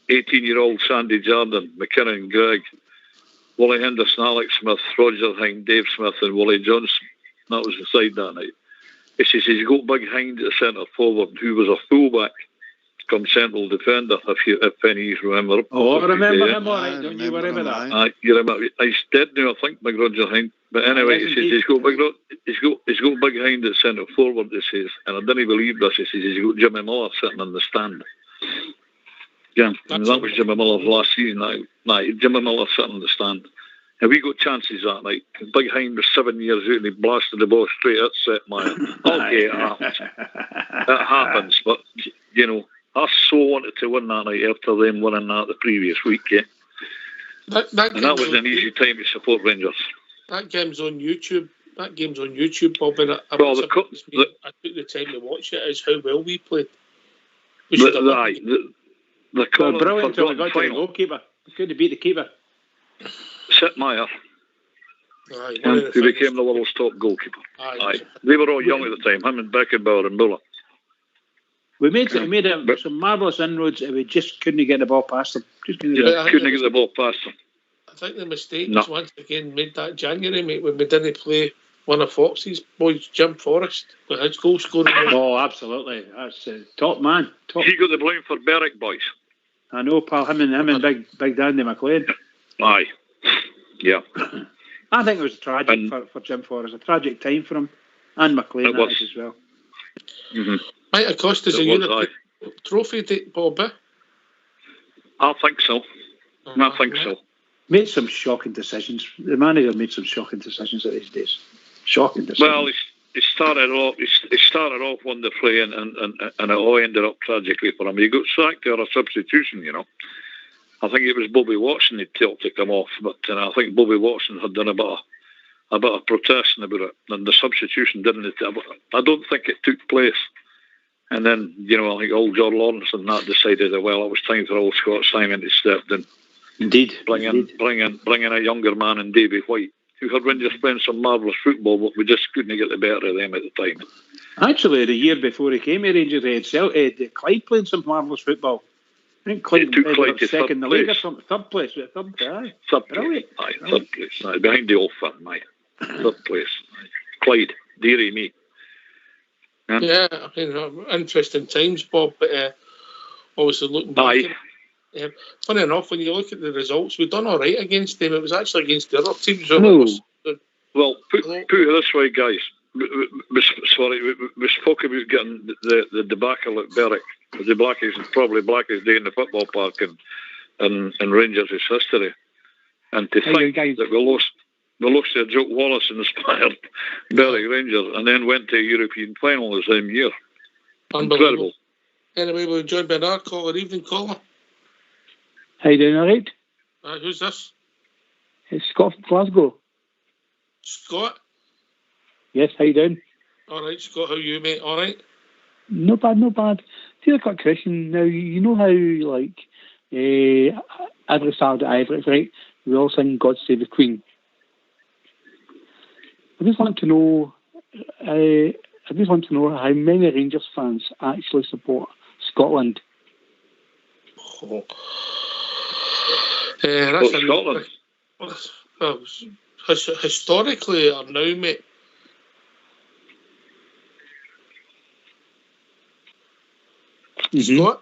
18-year-old Sandy Jardine, McKinnon, Gregg, Wally Henderson, Alex Smith, Roger Hind, Dave Smith and Wally Johnson. That was the side that night. He says he's got Big Hind at the centre forward, who was a fullback, come central defender, if any of you remember him. Oh, I remember him, all right. Don't you worry about that. You remember, he's dead now, I think, Roger Hind. But anyway, he says he's got Big Hind at centre forward, he says, and I didn't believe this, he says he's got Jimmy Miller sitting in the stand. Yeah, and that was Jimmy Miller's last season. Jimmy Miller sitting in the stand. And we got chances that night. Big Hind was 7 years out and he blasted the ball straight at set Meyer. Okay, it happens. It happens, but, you know, I so wanted to win that night after them winning that the previous week, yeah. That was an easy time to support Rangers. That game's on YouTube. Bob. And I took the time to watch it, is how well we played. The brilliant until we got to the goalkeeper. We couldn't beat the keeper. Sid Meyer. He became the world's top goalkeeper. Aye. They were all young at the time, him and Beckenbauer and Muller. We made some marvellous inroads and we just couldn't get the ball past them. Couldn't get the ball past them. I think the mistake was once again made that January, mate, when we didn't play one of Fox's boys, Jim Forrest, with his goal scoring. Oh, absolutely. That's top man. He got the blame for Berwick, boys. I know, pal. Him and Big Dandy McLean. Aye. Yeah. I think it was tragic for Jim Forrest. A tragic time for him. And McLean as well. Mm-hmm. Might have cost us a European trophy, Bob. I think so. I think so. Made some shocking decisions. The manager made some shocking decisions at these days. Shocking decisions. Well, he started off wonderfully, and it all ended up tragically for him. He got sacked or a substitution, you know. I think it was Bobby Watson he'd told to come off, but I think Bobby Watson had done a bit of protesting about it, and the substitution didn't. I don't think it took place. And then, you know, I think old John Lawrence and that decided that, well, it was time for old Scott Simon to step in. Indeed. Bringing a younger man in Davy White, who had Rangers playing some marvellous football, but we just couldn't get the better of them at the time. Actually, the year before he came to Rangers, they had Clyde playing some marvellous football. I think Clyde ended up second in the league or something. Third place. Third place. Aye, behind the old firm, aye. Third place. Aye. Clyde, dearie me. Yeah, I mean, interesting times, Bob, but obviously looking back. Funny enough, when you look at the results, we've done all right against them. It was actually against the other teams. Well, put it this way, guys. We spoke about getting the debacle at Berwick. The blackest day in the football park in Rangers' history. And to think that we lost to Joe Wallace inspired Berwick Rangers and then went to a European final the same year. Incredible. Anyway, we're joined by another caller. Evening, caller. How you doing, all right? Who's this? It's Scott from Glasgow. Scott? Yes, how you doing? All right, Scott, how are you, mate? All right? Not bad. See, a quick question. Now, you know how, like, every Saturday, right, we all sing God Save the Queen. I just want to know how many Rangers fans actually support Scotland. Oh. That's Scotland. Historically or now, mate? Mm-hmm. Scott?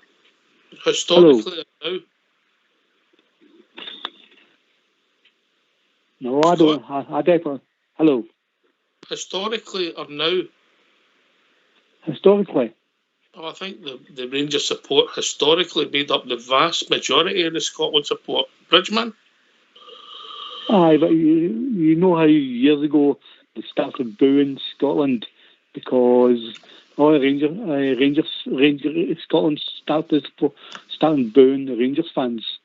Historically or now? No, I don't. I definitely. Hello. Historically or now? Historically. Oh, I think the Rangers support historically made up the vast majority of the Scotland support. Bridgeman? Aye, but you know how years ago they started booing Scotland because all the Rangers Scotland started booing the Rangers fans.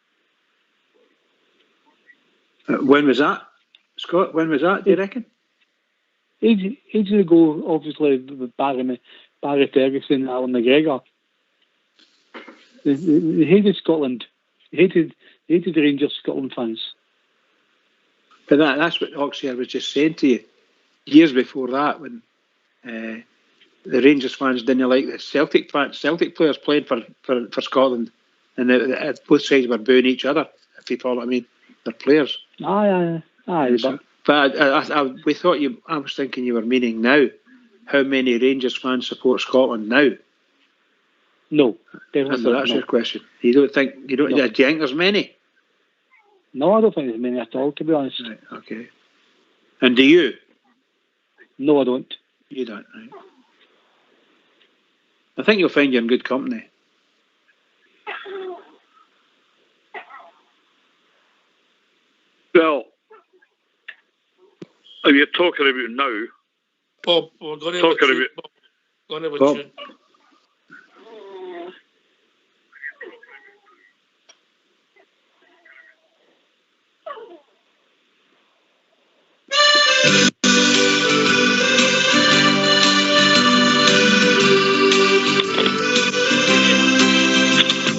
When was that, Scott? When was that, do you reckon? Ages ago, obviously, with Barry Ferguson and Alan McGregor. They hated Scotland. They hated the Rangers Scotland fans. But that's what Oxford was just saying to you. Years before that, when the Rangers fans didn't like the Celtic players playing for Scotland, and both sides were booing each other, if you follow what I mean. They're players. Aye. But we thought I was thinking you were meaning now. How many Rangers fans support Scotland now? No, definitely. That's your question. You don't think do you think there's many? No, I don't think there's many at all, to be honest. Right, okay. And do you? No, I don't. You don't, right? I think you'll find you're in good company. Well, if you're talking about now, Bob, we're going to have a tune.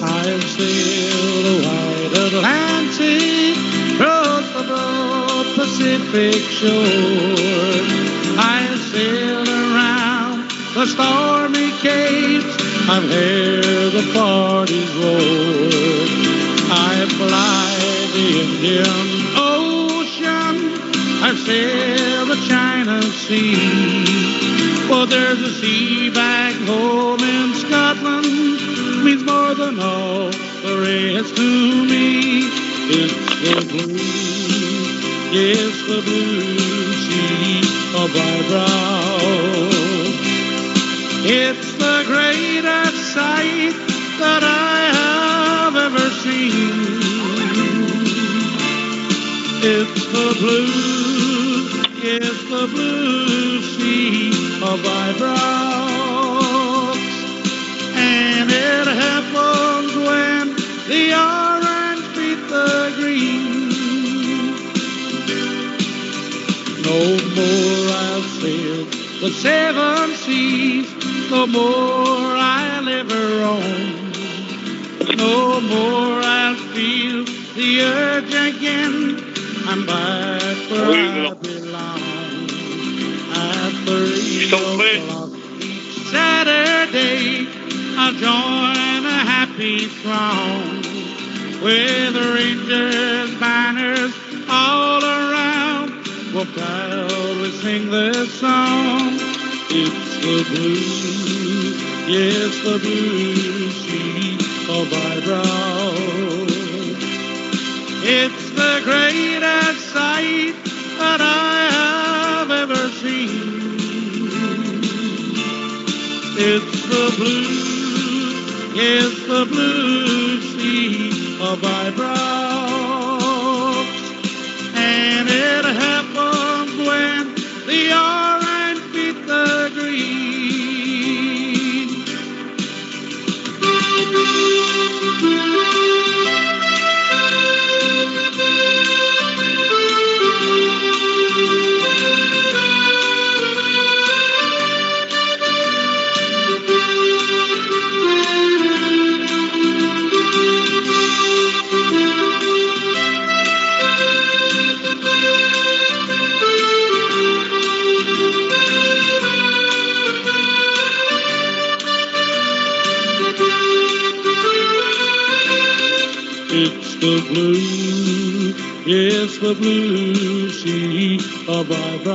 I've sailed the wide Atlantic, crossed the broad Pacific shore. I've sailed around the stormy capes, I've heard the parties roar. I fly the Indian Ocean, I've sailed the China Sea. Well, there's a sea back home in Scotland, means more than all the rest to me. It's the blue sea of my brow. It's the greatest sight that I have ever seen. It's the blue sea of my brow. And it happens when the orange meet the green. No more I'll sail the seven seas, no more I'll ever roam. No more I'll feel the earth again. I'm back where I belong. At 3 o'clock each Saturday, I'll join a happy throng with Rangers banners all around. We'll proudly sing this song. It's the blue, yes, the blue sea of Ibrox. It's the greatest sight that I have ever seen. It's the blue, yes, the blue sea of Ibrox. And it happens when the orange beat the green. It's the blue, yes, the blue sea of Ibrox.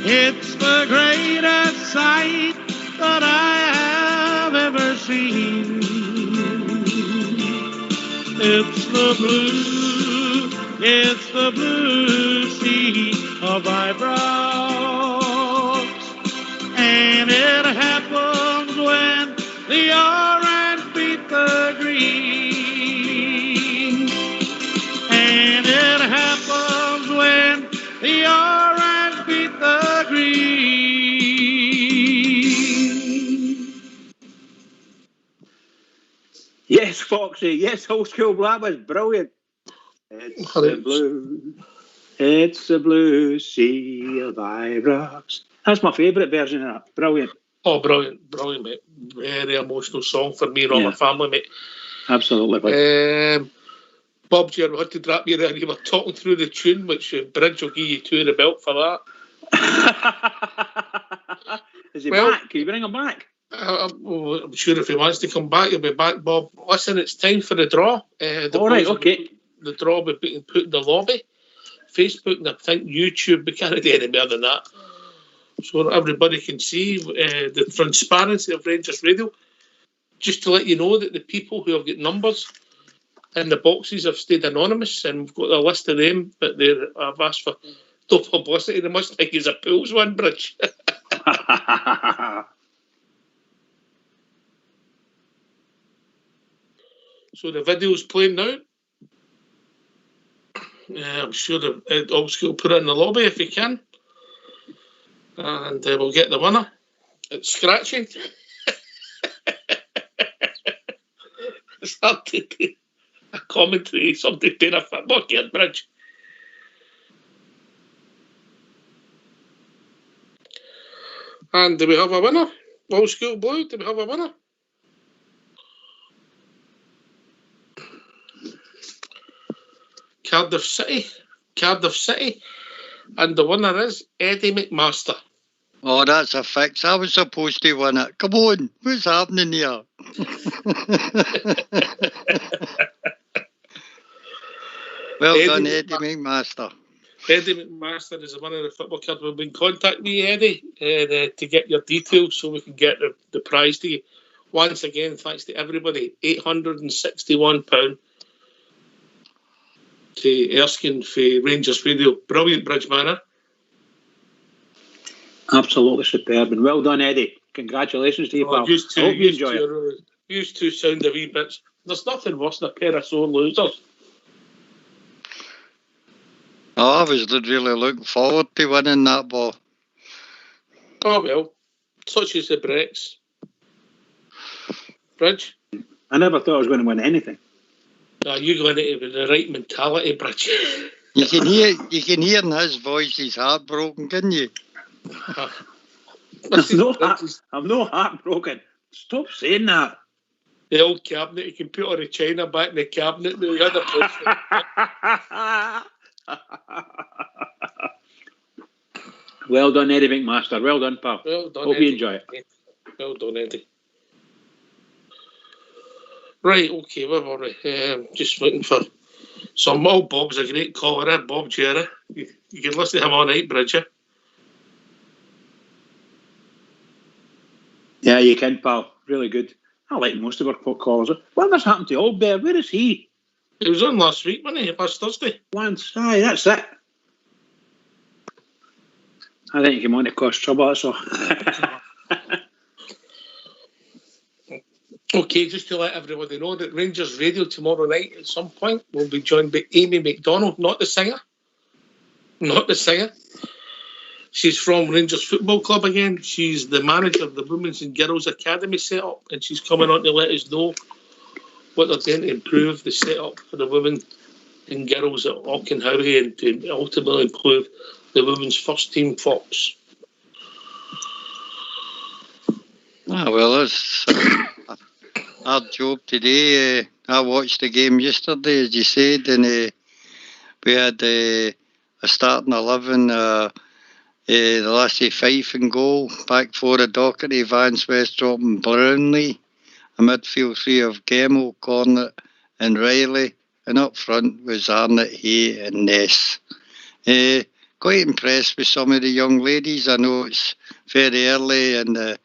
It's the greatest sight that I have ever seen. It's the blue, it's the blue sea of Ibrox. And it happens when the orange beat the green. And it happens when the orange beat the green. Yes, Foxy. Yes, Old School Black was brilliant. It's the blue. It's the blue sea of Ibrox. That's my favourite version of that. Brilliant. Oh, brilliant, mate. Very emotional song for me and all my family, mate. Absolutely. Bob, you had to drop you there. You were talking through the tune, which Bridge will give you 2 in the belt for that. Is he back? Can you bring him back? I'm sure if he wants to come back, he'll be back, Bob. Listen, it's time for the draw. All right, okay. The draw will be put in the lobby. Facebook and I think YouTube, we can't do any more than that. So everybody can see the transparency of Rangers Radio. Just to let you know that the people who have got numbers in the boxes have stayed anonymous, and we've got a list of them, but I've asked for no publicity. They must think it's a Pools one, Bridge. So the video's playing now. I'm sure the Old School put it in the lobby if you can. And we'll get the winner. It's scratching. It's hard to do a commentary, somebody playing a football game, Bridge. And do we have a winner? Old School Blue, do we have a winner? Cardiff City. And the winner is Eddie McMaster. Oh, that's a fix. I was supposed to win it. Come on, what's happening here? Well done, Eddie McMaster. Eddie McMaster is the winner of the football card. We've been contacting me, Eddie, to get your details so we can get the prize to you. Once again, thanks to everybody. £861 to Erskine for Rangers Radio. Brilliant, Bridge Manor. Absolutely superb, and well done, Eddie. Congratulations to you, pal. I hope you enjoy it. Used to sound a wee bit. There's nothing worse than a pair of sore losers. Oh, I was really looking forward to winning that ball. Oh, well, such is the breaks. Bridge? I never thought I was going to win anything. No, you're going into with the right mentality, Bridge. You can hear in his voice he's heartbroken, can you? I'm no heartbroken. Stop saying that. The old cabinet, you can put all the china back in the cabinet. The other place. Well done, Eddie McMaster. Well done, pal. Well done, Hope Eddie. you enjoy it. Well done, Eddie. Right, okay, where were we? Just looking for some. Bob's a great caller, Bob Jerry. You can listen to him all night, Bridger. Yeah, you can, pal. Really good. I like most of our callers. Whatever's happened to Old Bear? Where is he? He was on last week, wasn't he? Last Thursday. Once. Aye, that's it. I think he came on to cause trouble, that's all. Okay, just to let everybody know that Rangers Radio tomorrow night at some point will be joined by Amy McDonald, not the singer. Not the singer. She's from Rangers Football Club again. She's the manager of the Women's and Girls Academy setup, and she's coming on to let us know what they're doing to improve the setup for the women and girls at Auchenhowie and to ultimately improve the women's first team Fox. Well, that's our job today. I watched the game yesterday, as you said, and we had a starting 11. The lassie Fife in goal, back four of Docherty, Vance, Westrop and Brownlee. A midfield three of Gemmell, Cornet and Riley. And up front was Arnott, Hay and Ness. Quite impressed with some of the young ladies. I know it's very early in the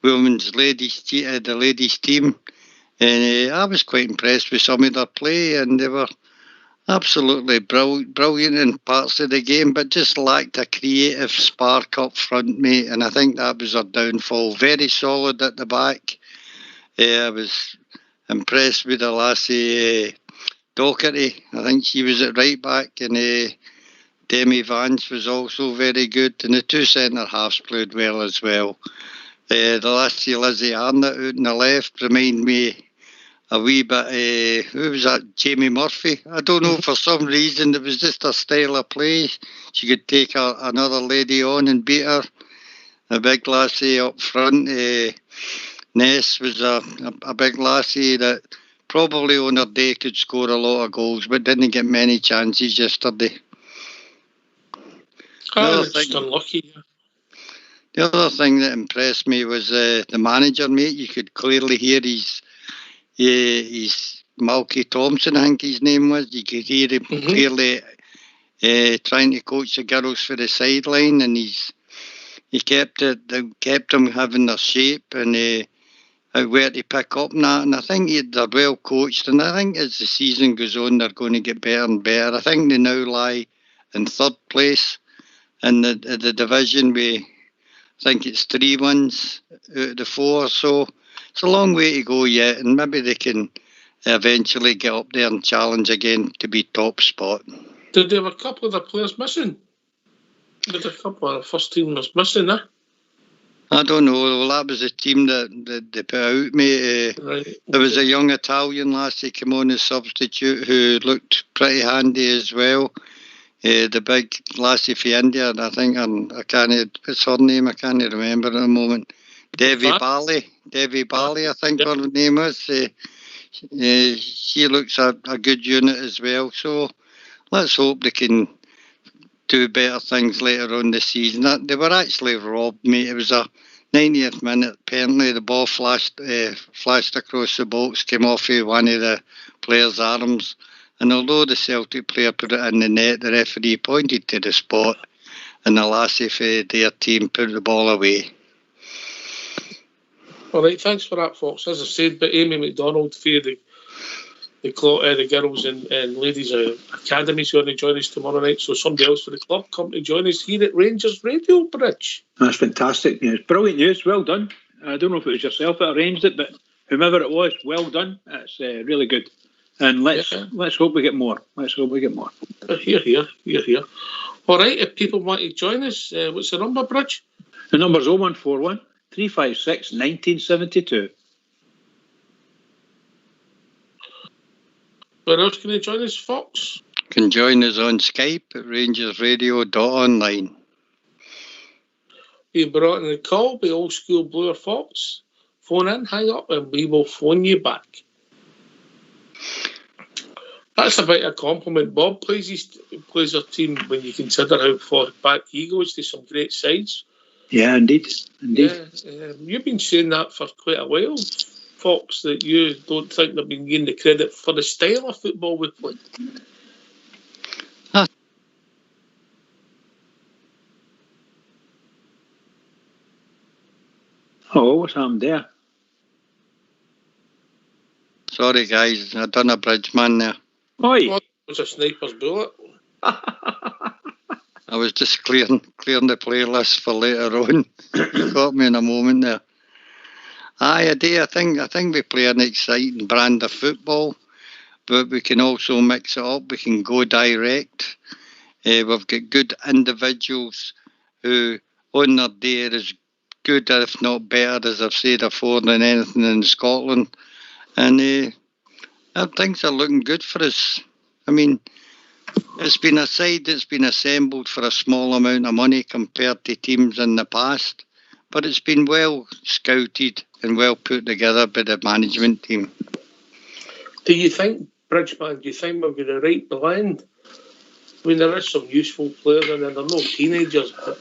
women's ladies team. And I was quite impressed with some of their play, and they were absolutely brilliant in parts of the game, but just lacked a creative spark up front, mate, and I think that was our downfall. Very solid at the back. I was impressed with the lassie Docherty. I think she was at right back, and Demi Vance was also very good, and the two centre-halves played well as well. The lassie Lizzie Arnott out on the left remind me a wee bit, who was that? Jamie Murphy. I don't know, for some reason, it was just a style of play. She could take another lady on and beat her. A big lassie up front. Ness was a big lassie that probably on her day could score a lot of goals, but didn't get many chances yesterday. Just unlucky. The other thing that impressed me was the manager, mate. You could clearly hear he's Malky Thompson, I think his name was. You could hear him clearly trying to coach the girls for the sideline, and he kept them having their shape and where to pick up and that. And I think they're well coached, and I think as the season goes on, they're going to get better and better. I think they now lie in third place in the division. I think it's 3 wins out of the 4, so it's a long way to go yet, and maybe they can eventually get up there and challenge again to be top spot. Did they have a couple of the players missing? Did a couple of the first team was missing, I don't know. Well, that was a team that they put out, mate. Right. There was a young Italian lassie came on as substitute who looked pretty handy as well. The big lassie for India, I think, what's her name? I can't remember at the moment. Devi Bali, I think her name was. She looks a good unit as well. So let's hope they can do better things later on this season. They were actually robbed, mate. It was a 90th minute. Apparently, the ball flashed across the box, came off of one of the players' arms. And although the Celtic player put it in the net, the referee pointed to the spot, and the lassie for their team put the ball away. All right, thanks for that, Fox. As I said, but Amy McDonald for the girls and ladies academies going to join us tomorrow night. So somebody else for the club come to join us here at Rangers Radio, Bridge. That's fantastic news. Brilliant news. Well done. I don't know if it was yourself that arranged it, but whomever it was, well done. That's really good. And let's hope we get more. Here. All right, if people want to join us, what's the number, Bridge? The number's 0141 356 1972. Where else can you join us, Fox? Can join us on Skype at rangersradio.online. You brought in the call by Old School Bluer Fox, phone in, hang up, and we will phone you back. That's a bit of a compliment. Bob plays our team when you consider how far back he goes to some great sides. Yeah, indeed. Yeah, you've been saying that for quite a while, Fox, that you don't think they've been getting the credit for the style of football we play. Oh, what's happened there? Sorry, guys, I done a bridgeman there. Oi! Oh, it was a sniper's bullet. I was just clearing the playlist for later on. You caught me in a moment there. Aye, I do. I think we play an exciting brand of football, but we can also mix it up. We can go direct. We've got good individuals who, on their day, are as good, if not better, as I've said before, than anything in Scotland. And things are looking good for us. I mean, it's been a side that's been assembled for a small amount of money compared to teams in the past, but it's been well scouted and well put together by the management team. Do you think, Bridgeman, we've got the right blend? I mean, there is some useful players in there. They're no teenagers, but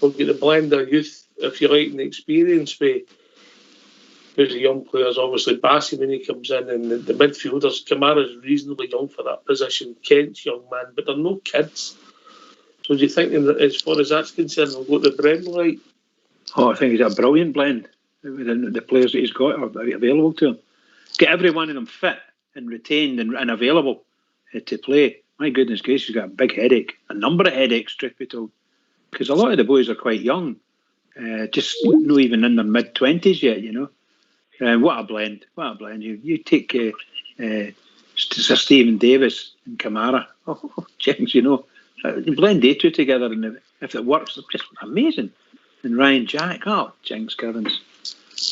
we've got the blend of youth, if you like, and the experience with the young players. Obviously, Bassey when he comes in, and the midfielders. Kamara's reasonably young for that position. Kent's young man, but they're no kids. So do you think, as far as that's concerned, we'll go to the blend right? Oh, I think he's a brilliant blend with the players that he's got available to him. Get every one of them fit and retained and available to play. My goodness gracious, he's got a big headache, a number of headaches, truth be told, because a lot of the boys are quite young, just not even in their mid-20s yet, you know. What a blend! What a blend! You take Sir Stephen Davis and Kamara. Oh, James, you know, you blend they two together, and if it works, it's just amazing. And Ryan Jack, oh, Jinx Kevin's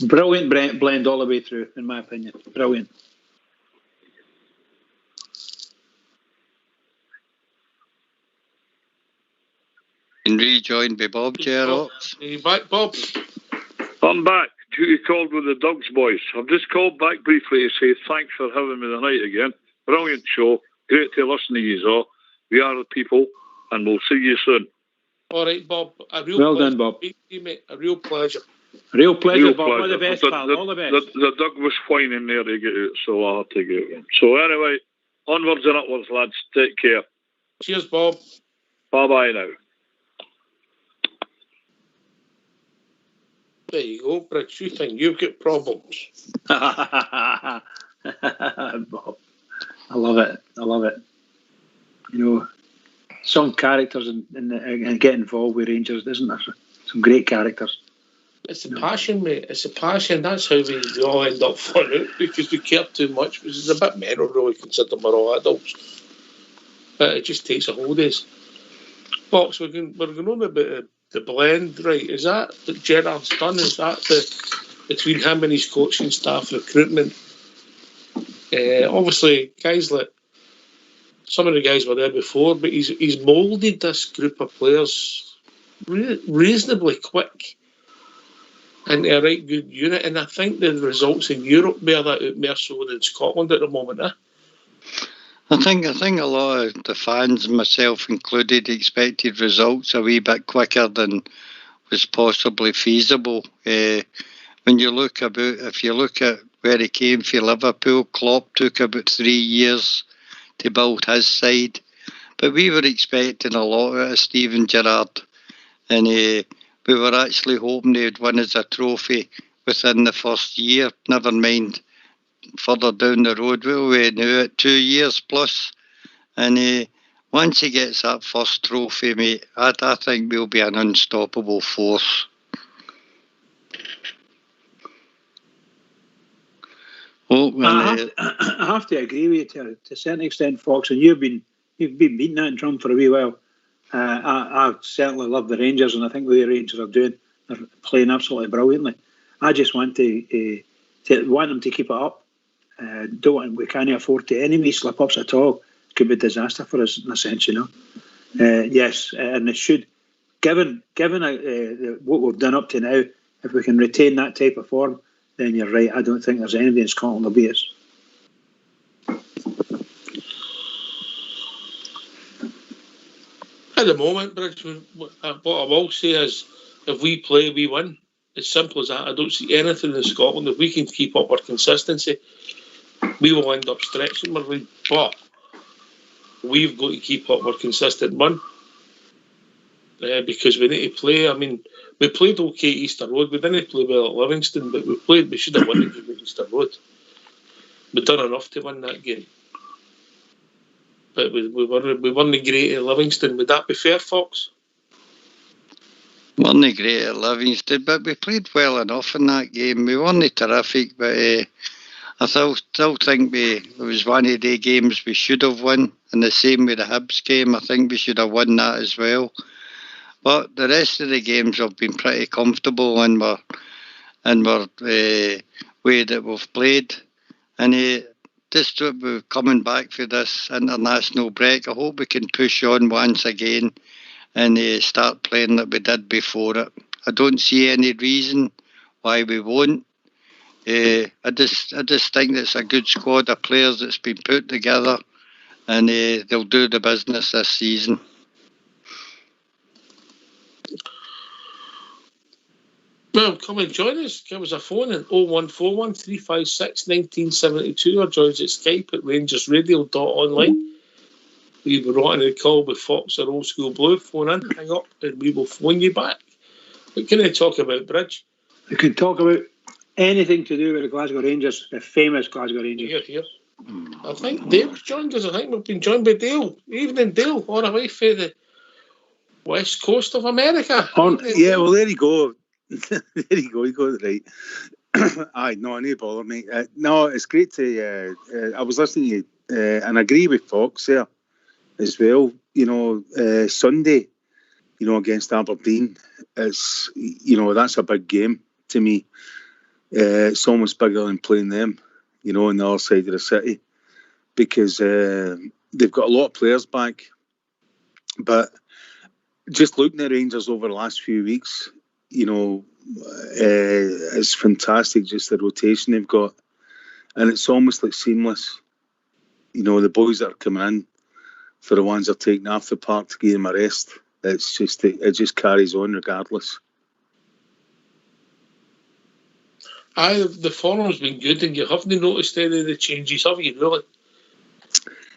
brilliant blend all the way through, in my opinion. Brilliant. And rejoined by Bob Gerrard. Are you back, Bob? I'm back. Duty called with the Dogs boys. I've just called back briefly to say thanks for having me tonight again. Brilliant show. Great to listen to you all. We are the people, and we'll see you soon. All right, Bob. Well done, Bob. Mate. A real pleasure. Real pleasure, Bob. All the best, pal. All the best. The dog was whining there to get out, so I had to get out. So anyway, onwards and upwards, lads. Take care. Cheers, Bob. Bye-bye now. There you go, Bridge. You think you've got problems. Bob. I love it. You know, some characters and get involved with Rangers, isn't there? Some great characters. It's the passion, mate. It's the passion. That's how we all end up falling out, because we care too much, which is a bit mental, really, considering we're all adults. But it just takes a hold of us. Fox, we're going on about the blend, right? Is that what Gerrard's done? Is that between him and his coaching staff recruitment? Obviously, guys like some of the guys were there before, but he's moulded this group of players reasonably quick into a right good unit, and I think the results in Europe bear that out more so than Scotland at the moment. I think a lot of the fans, myself included, expected results a wee bit quicker than was possibly feasible. When you look at where he came from Liverpool, Klopp took about 3 years to build his side, but we were expecting a lot out of Steven Gerrard, and we were actually hoping he would win us a trophy within the first year, never mind further down the road. We knew it 2 years plus, and once he gets that first trophy, mate, I think we'll be an unstoppable force. I have to agree with you to a certain extent, Fox, and you've been beating that drum for a wee while. I certainly love the Rangers, and I think the Rangers they're playing absolutely brilliantly. I just want to want them to keep it up. We can't afford to any slip-ups at all. It could be a disaster for us in a sense, you know. Yes, and it should, given what we've done up to now, if we can retain that type of form, then you're right. I don't think there's anybody in Scotland that'll beat us. At the moment, Bridge, what I will say is, if we play, we win. It's simple as that. I don't see anything in Scotland. If we can keep up our consistency, we will end up stretching our league. But we've got to keep up our consistent run. Because we need to play. I mean, we played okay at Easter Road. We didn't play well at Livingston, but we should have won at Easter Road. We've done enough to win that game. But we weren't great at Livingston. Would that be fair, Fox? Weren't great at Livingston, but we played well enough in that game. We weren't terrific, but I still think it was one of the games we should have won. And the same with the Hibs game. I think we should have won that as well. But the rest of the games have been pretty comfortable in our way that we've played. And just we're coming back for this international break. I hope we can push on once again and start playing like we did before it. I don't see any reason why we won't. I just think it's a good squad of players that's been put together, and they'll do the business this season. Well, come and join us. Give us a phone at 0141 356 1972 or join us at Skype at rangersradio.online. We were on a call with Fox or Old School Blue. Phone in, hang up, and we will phone you back. What can I talk about, Bridge? We can talk about anything to do with the Glasgow Rangers, the famous Glasgow Rangers. Here. I think Dale's joined us. I think we've been joined by Dale. Evening, Dale, all the way from the west coast of America. Well, there you go. There you go. You got it right. Aye, no bother, mate. No, it's great to. I was listening to you and I agree with Fox there as well. Sunday, against Aberdeen, it's that's a big game to me. It's almost bigger than playing them, on the other side of the city, because they've got a lot of players back. But just looking at Rangers over the last few weeks, it's fantastic, just the rotation they've got, and it's almost like seamless. The boys that are coming in for the ones that are taking off the park to give them a rest, it just carries on regardless. The form's been good, and you haven't noticed any of the changes, have you, really?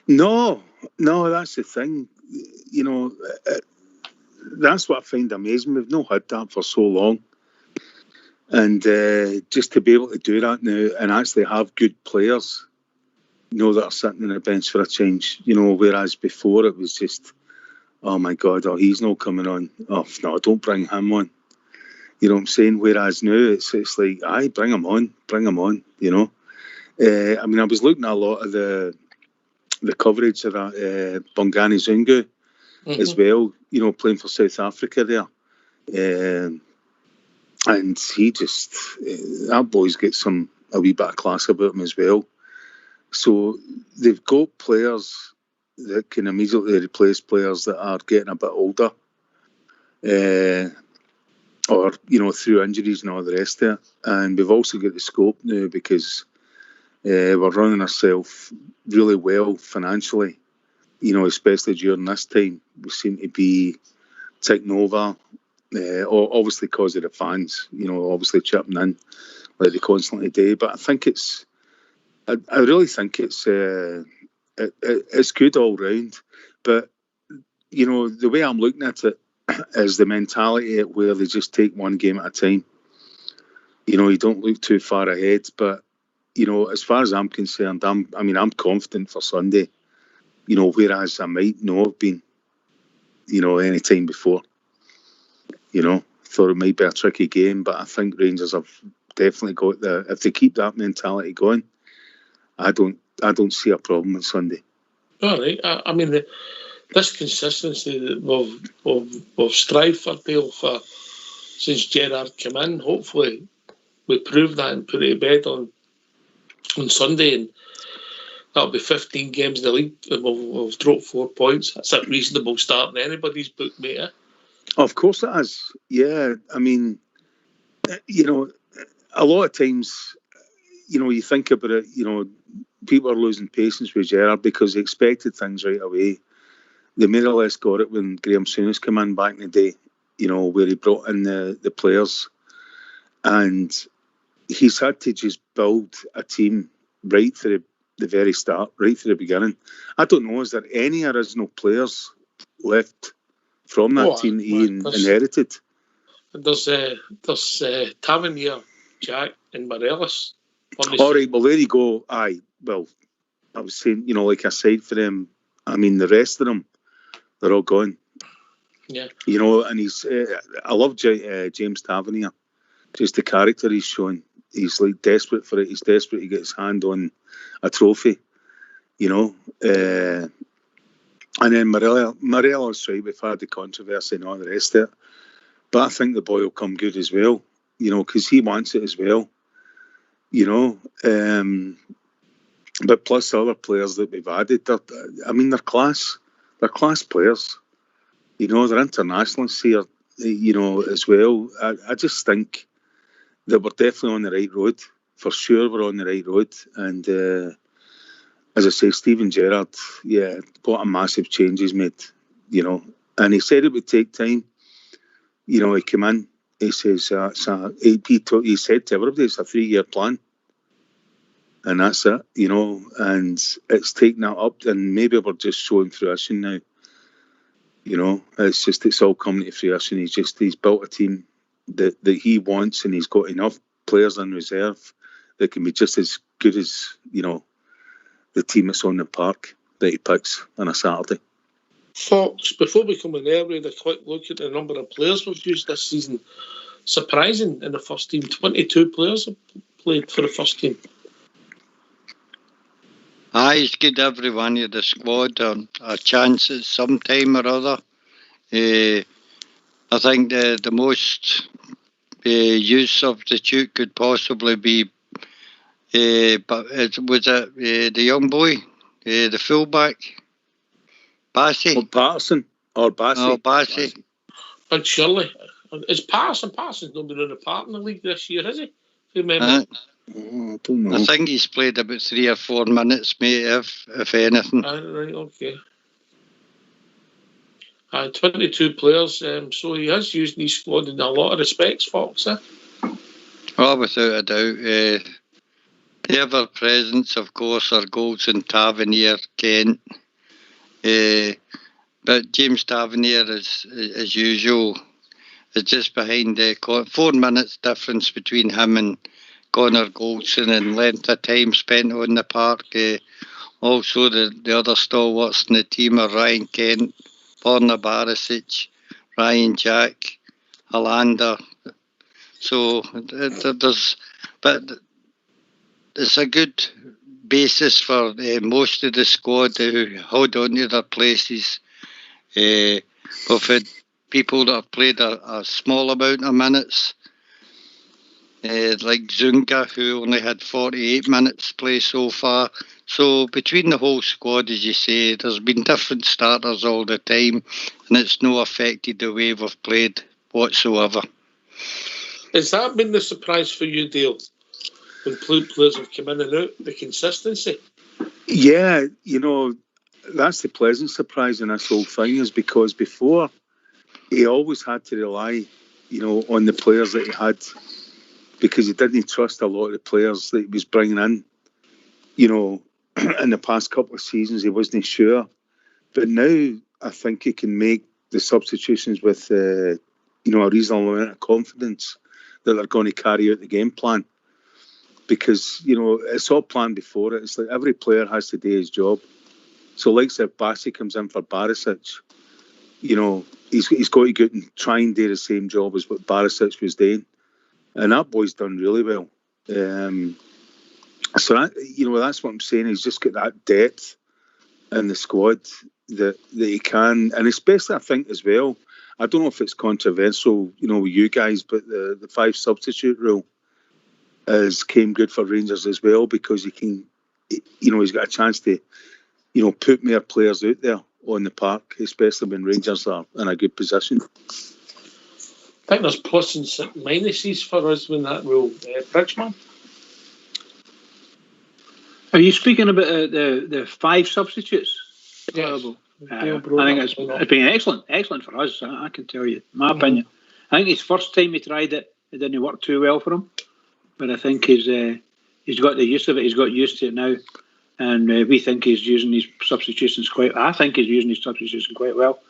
No, that's the thing. That's what I find amazing. We've not had that for so long. And just to be able to do that now and actually have good players, that are sitting on the bench for a change, whereas before it was just, oh my God, he's not coming on. Oh, no, don't bring him on. You know what I'm saying? Whereas now it's like, aye, bring him on. I was looking at a lot of the coverage of that Bongani Zungu as well, playing for South Africa there. And he just, that boy's got a wee bit of class about him as well. So they've got players that can immediately replace players that are getting a bit older, or through injuries and all the rest of it. And we've also got the scope now because we're running ourselves really well financially. Especially during this time, we seem to be taking over. Obviously because of the fans, obviously chipping in like they constantly do. But I think I really think it's good all round. But the way I'm looking at it is the mentality where they just take one game at a time. You don't look too far ahead. But as far as I'm concerned, I'm confident for Sunday. Whereas I might not have been, any time before. Thought it might be a tricky game, but I think Rangers have definitely got if they keep that mentality going, I don't see a problem on Sunday. All right. This consistency that we've strived for, Dale, since Gerrard came in, hopefully we prove that and put it to bed on Sunday, and that'll be 15 games in the league, and we'll drop 4 points. That's a reasonable start in anybody's book, mate. Of course it is. Yeah, a lot of times, you think about it, people are losing patience with Gerrard because they expected things right away. They more or less got it when Graham Souness came in back in the day, where he brought in the players. And he's had to just build a team right from the very start, right from the beginning. I don't know, is there any original players left from that team that he inherited? There's Tavernier, Jack and Morelos. All right, well, there you go. Aye, well, I was saying, like aside for them, I mean, the rest of them, they're all gone. Yeah. And he's, I love James Tavernier, just the character he's shown. He's like desperate for it. He's desperate to get his hand on a trophy, And then Morelos, right, we've had the controversy and all the rest of it. But I think the boy will come good as well, because he wants it as well, But plus the other players that we've added, they're class. They're class players. They're internationalists here, as well. I just think that we're definitely on the right road. For sure, we're on the right road. And as I say, Steven Gerrard, what a massive change he's made, And he said it would take time. He came in, he says, he said to everybody, it's a 3-year plan. And that's it, and it's taken that up, and maybe we're just showing fruition now. It's all coming to fruition. He's built a team that he wants, and he's got enough players in reserve that can be just as good as, the team that's on the park that he picks on a Saturday. Fox, before we come in there, we had a quick look at the number of players we've used this season. Surprising in the first team. 22 players have played for the first team. He's given every one of the squad a chance at some time or other. I think the most use substitute could possibly be, but was it the young boy, the fullback, Bassey? Or Patterson, or Bassey. Oh, Bassey. But surely, is Parsons not been in a part in the league this year, has he? Remember? I don't know. I think he's played about 3 or 4 minutes, mate, if anything. Right, okay. 22 players, so he has used his squad in a lot of respects, Fox. Oh, without a doubt. The ever presence, of course, are Goldson, Tavernier, Kent. But James Tavernier, as usual, is just behind the 4 minutes difference between him and Connor Goldson, and length of time spent on the park. Also, the other stalwarts in the team are Ryan Kent, Borna Barisic, Ryan Jack, Hollander. So but it's a good basis for most of the squad who hold on to their places. We've had people that have played a small amount of minutes. Like Zunga, who only had 48 minutes play so far. So between the whole squad, as you say, there's been different starters all the time, and it's no affected the way we've played whatsoever. Has that been the surprise for you, Dale, when players have come in and out, the consistency? Yeah, that's the pleasant surprise in this whole thing, is because before, he always had to rely, on the players that he had, because he didn't trust a lot of the players that he was bringing in. In the past couple of seasons, he wasn't sure. But now I think he can make the substitutions with, a reasonable amount of confidence that they're going to carry out the game plan. Because, it's all planned before it. It's like every player has to do his job. So like if Bassey comes in for Barisic, he's got to go out and try and do the same job as what Barisic was doing. And that boy's done really well. So that's what I'm saying. He's just got that depth in the squad that he can, and especially I think as well. I don't know if it's controversial, with you guys, but the 5 substitute rule came good for Rangers as well, because he can, he's got a chance to, put more players out there on the park, especially when Rangers are in a good position. think there's plus and minuses for us when that rule, Bridgman. Are you speaking about the 5 substitutes? Yes. I think it's been excellent for us. I can tell you, my opinion. I think his first time he tried it, it didn't work too well for him. But I think he's got the use of it. He's got used to it now, and we think he's using his substitutions quite. I think he's using his substitutions quite well,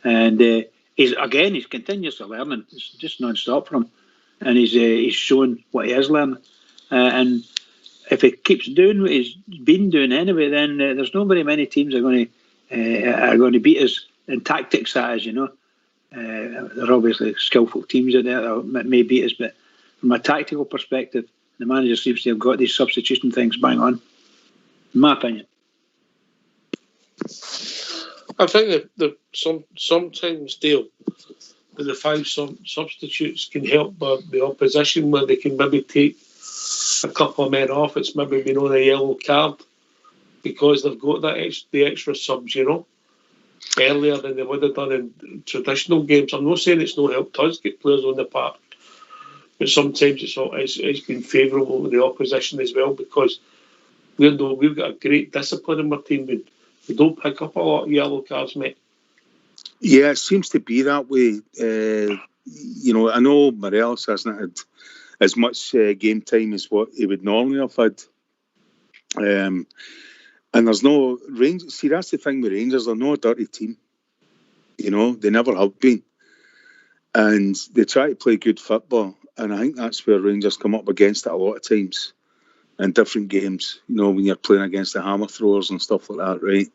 and he's continuously learning. It's just non-stop for him, and he's showing what he is learning. And if he keeps doing what he's been doing anyway, then there's not very many teams are going to beat us in tactics. That is, there are obviously skillful teams out there that may beat us, but from a tactical perspective, the manager seems to have got these substitution things bang on, in my opinion. I think that sometimes, Dale, the 5 substitutes can help the opposition where they can maybe take a couple of men off. It's maybe been on a yellow card because they've got the extra subs, earlier than they would have done in traditional games. I'm not saying it's no help to us get players on the park, but sometimes it's been favourable to the opposition as well, because we've got a great discipline in our team. We don't pick up a lot of yellow cards, mate. Yeah, it seems to be that way. I know Morelos hasn't had as much game time as what he would normally have had. And there's no Rangers. See, that's the thing with Rangers. They're not a dirty team. They never have been. And they try to play good football. And I think that's where Rangers come up against it a lot of times in different games, when you're playing against the hammer throwers and stuff like that, right?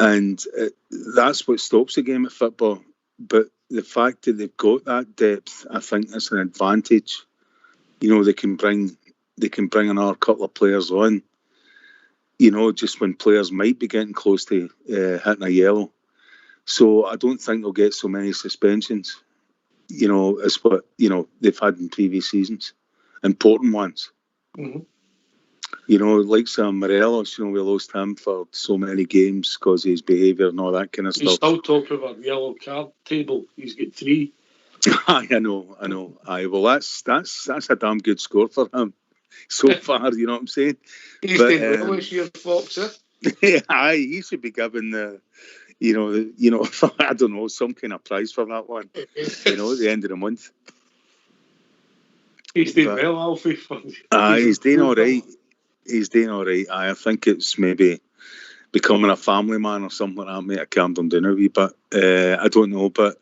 And that's what stops the game at football. But the fact that they've got that depth, I think that's an advantage. They can bring another couple of players on, just when players might be getting close to hitting a yellow. So I don't think they'll get so many suspensions, as what, they've had in previous seasons. Important ones. Mm-hmm. Like Sam Morelos, we lost him for so many games because of his behaviour and all that kind of stuff. He's still talking about yellow card table. He's got 3. I know. Aye, well, that's a damn good score for him so far. You know what I'm saying? He's doing well this year, Fox. Aye, he should be given the, I don't know, some kind of prize for that one. At the end of the month. He's doing well, Alfie. Aye, he's doing all right. He's doing all right. I think it's maybe becoming a family man or something like that. Mate, I calmed him down a wee bit. I don't know, but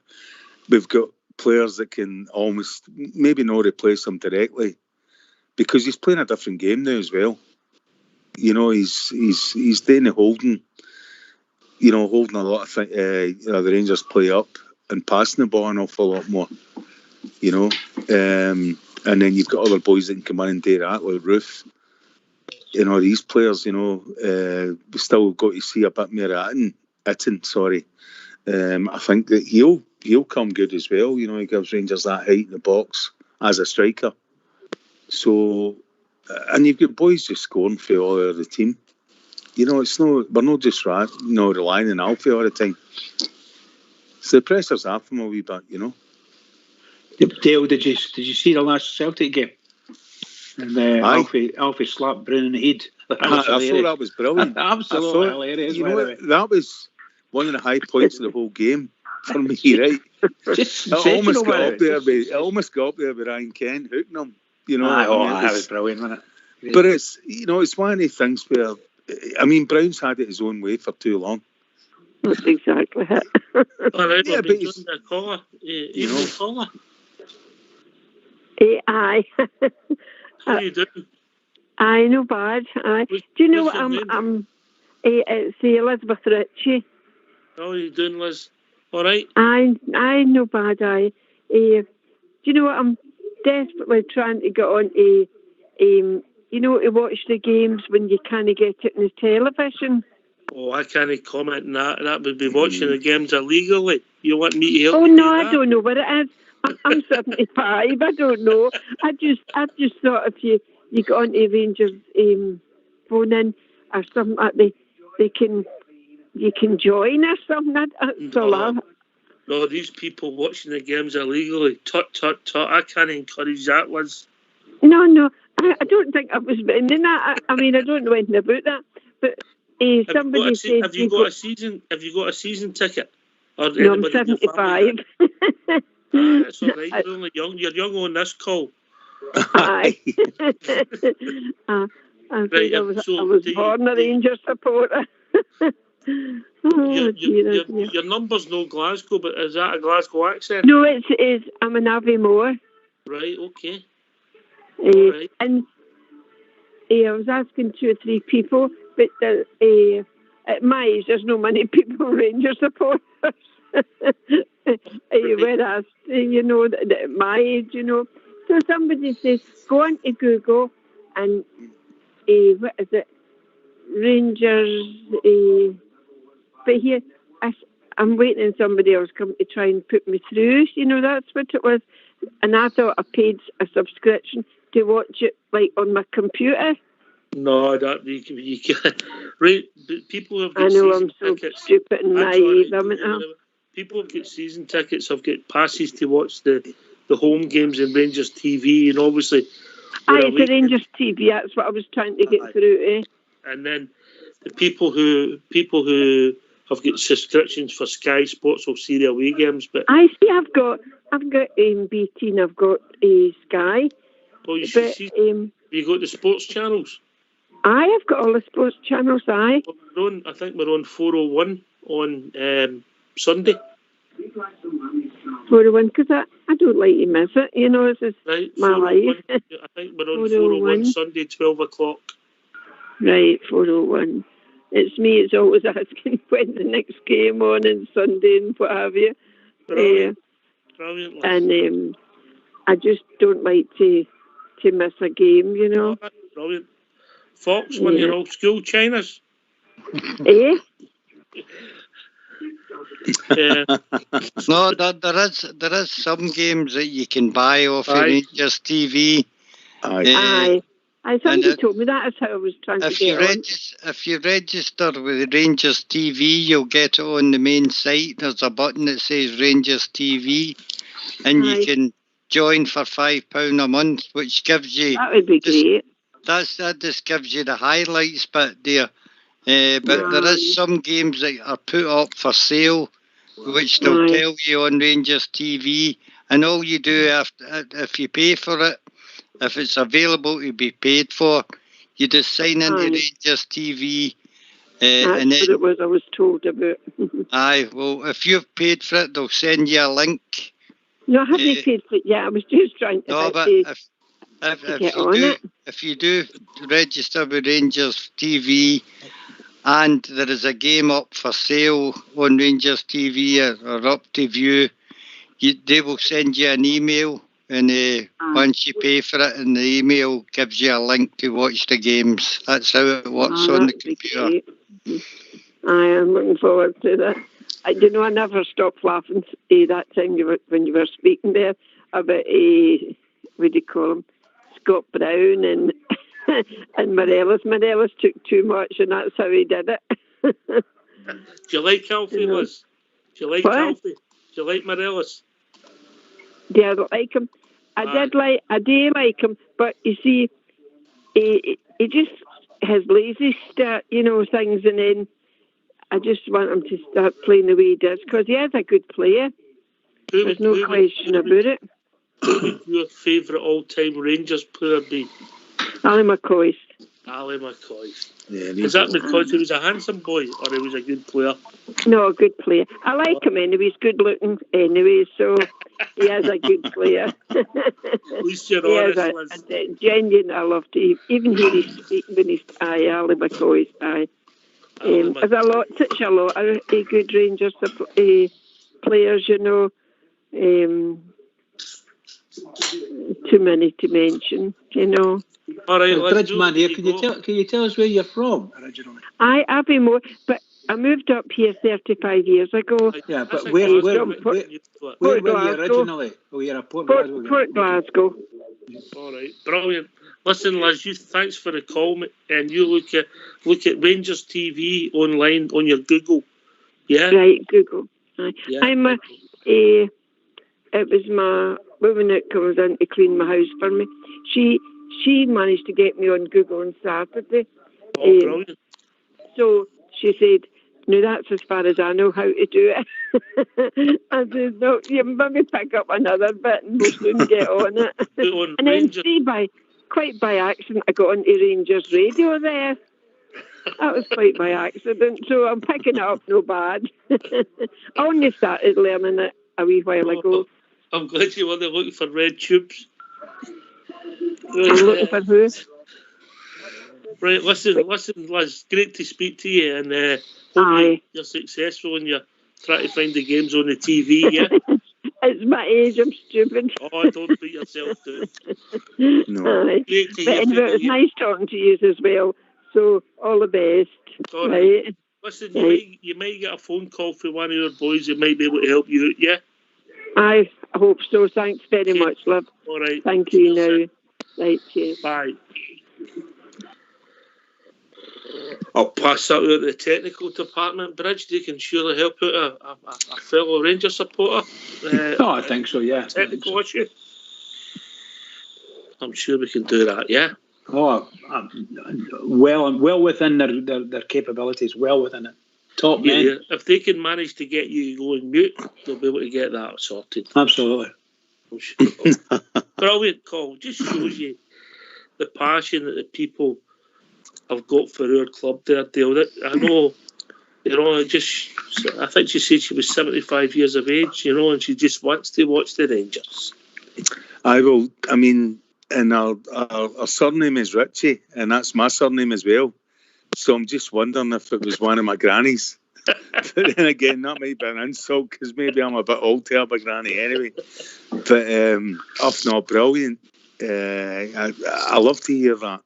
we've got players that can almost maybe not replace him directly because he's playing a different game now as well. He's doing the holding. Holding a lot of the Rangers play up and passing the ball an awful lot more. And then you've got other boys that can come in and do that, like Roof. These players, we still got to see a bit more Itten. I think that he'll come good as well. He gives Rangers that height in the box as a striker. So, and you've got boys just scoring for all over the team. We're not just relying on Alfie all the time. So the pressure's off him a wee bit, Dale, did you see the last Celtic game? And Alfie slapped Brown in the head. I thought that was brilliant. Absolutely hilarious. That was one of the high points of the whole game for me, right? It almost got up there with Ryan Kent hooking him. That was brilliant, wasn't it? But it's it's one of the things where Brown's had it his own way for too long. That's exactly it. All right, but he's the caller. Caller. Aye. How you doing? Aye, no bad. Aye. Do you know what it's Elizabeth Ritchie. How are you doing, Liz? All right? Aye, no bad. Aye. Do you know what? I'm desperately trying to get on to to watch the games when you can't get it on the television. Oh, I can't comment on that. That would be watching the games illegally. You want me to help? Oh no, I don't know what it is. I'm 75. I don't know. I just thought if you got onto Rangers phone in or something like you can join or something. That's all. No, these people watching the games illegally. Tut, tut, tut. I can't encourage that, Liz. No. I don't think I was in that. I mean, I don't know anything about that. But somebody said... Have you got a season ticket? Or no, I'm 75. That's all right. You're only young. You're young on this call. Aye. I was born a Rangers supporter. Your number's no Glasgow, but is that a Glasgow accent? No, it is. I'm an Aviemore. Right, okay. Right. And I was asking 2 or 3 people, but at my age, there's no many people Rangers supporters. Whereas, at my age, So somebody says, go on to Google and, what is it, Rangers, but here, I'm waiting on somebody else come to try and put me through, that's what it was. And I thought I paid a subscription to watch it, like, on my computer. No, that you can't. Right, people have got I know, season I'm so tickets. stupid and naive, haven't I? People have got season tickets, have got passes to watch the home games in Rangers TV, and obviously... It's a Rangers TV, that's what I was trying to get through, And then the people who have got subscriptions for Sky Sports will see the away games, but... I see, I've got BT and I've got Sky. Oh, you should see... you got the sports channels? I've got all the sports channels, I think we're on 401 on Sunday. 401, because I don't like to miss it, this is right, my life. I think we're on 401 Sunday, 12 o'clock. Right, 401. It's me, it's always asking when the next game on Sunday and what have you. Brilliant. And I just don't like to miss a game, Oh, that's brilliant. Fox, one of your old school Chinas. No, there is some games that you can buy off Rangers TV. Aye. Somebody told me that is how I was trying to get on. If you register with Rangers TV, you'll get it on the main site. There's a button that says Rangers TV, and you can join for £5 a month, which gives you... That would be great. That just gives you the highlights bit there. But there is some games that are put up for sale, which they'll tell you on Rangers TV, and all you do if you pay for it, if it's available to be paid for, you just sign into Rangers TV. That's and then, what it was I was told about. well, if you've paid for it, they'll send you a link. No, I haven't paid for it yet. I was just trying to... No, but if you do register with Rangers TV and there is a game up for sale on Rangers TV or up to view, they will send you an email, and once you pay for it, and the email gives you a link to watch the games. That's how it works on the computer. I am looking forward to that. I never stopped laughing that time when you were speaking there about what do you call him? Scott Brown and Morelos. Morelos took too much, and that's how he did it. Do you like Alfie, Liz? Do you like Alfie? Do you like Morelos? Yeah, I don't like him. I do like him, but you see, he just has lazy start, things, and then I just want him to start playing the way he does, because he is a good player. There's no question about it. Who would your favourite all-time Rangers player be? Ali McCoist. Ali McCoist. Yeah, is that because he was a handsome boy, or he was a good player? No, a good player. I like him anyway. He's good looking anyway, so he is a good player. At least you're honest, Liz. Genuine, I love to even hear him speak when he's Ali McCoist. There's such a lot of good Rangers players, too many to mention, All right, Bridgeman here. Can you tell us where you're from originally? I've been more, but I moved up here 35 years ago. Yeah, but where were you originally? Oh, you're a Port Glasgow. All right, brilliant. Listen, Liz, thanks for the call, and you look at Rangers TV online on your Google. Yeah. Right, Google. Yeah. it was my woman that comes in to clean my house for me. She managed to get me on Google on Saturday. Brilliant. So she said, "No, that's as far as I know how to do it." I said, "No, you maybe pick up another bit and we'll soon get on it." And then quite by accident, I got onto Rangers radio there. That was quite by accident, so I'm picking it up no bad. I only started learning it a wee while ago. I'm glad you weren't looking for red tubes. I'm looking for who? Right, listen, Liz, great to speak to you, and hope you're successful and you're trying to find the games on the TV, yeah? It's my age, I'm stupid. Oh, don't put yourself down. No. But anyway, it's nice talking to you as well, so all the best. All right. Listen, you might get a phone call from one of your boys that might be able to help you out, yeah? I hope so. Thanks very much, love. All right. Thank you now. Right, cheers. Bye. I'll pass that out to the technical department. Bridge, they can surely help out a fellow Ranger supporter. I think so, yeah. Technical issue. I'm sure we can do that, yeah? Oh, well within their capabilities, well within it. Top men. Yeah. If they can manage to get you going mute, they'll be able to get that sorted. Absolutely. Brilliant call. Just shows you the passion that the people have got for our club there, Dale. I know, I think she said she was 75 years of age, and she just wants to watch the Rangers. And our surname is Ritchie, and that's my surname as well. So I'm just wondering if it was one of my grannies. But then again, that might be an insult because maybe I'm a bit old to have a granny anyway. But if not, brilliant. I love to hear that.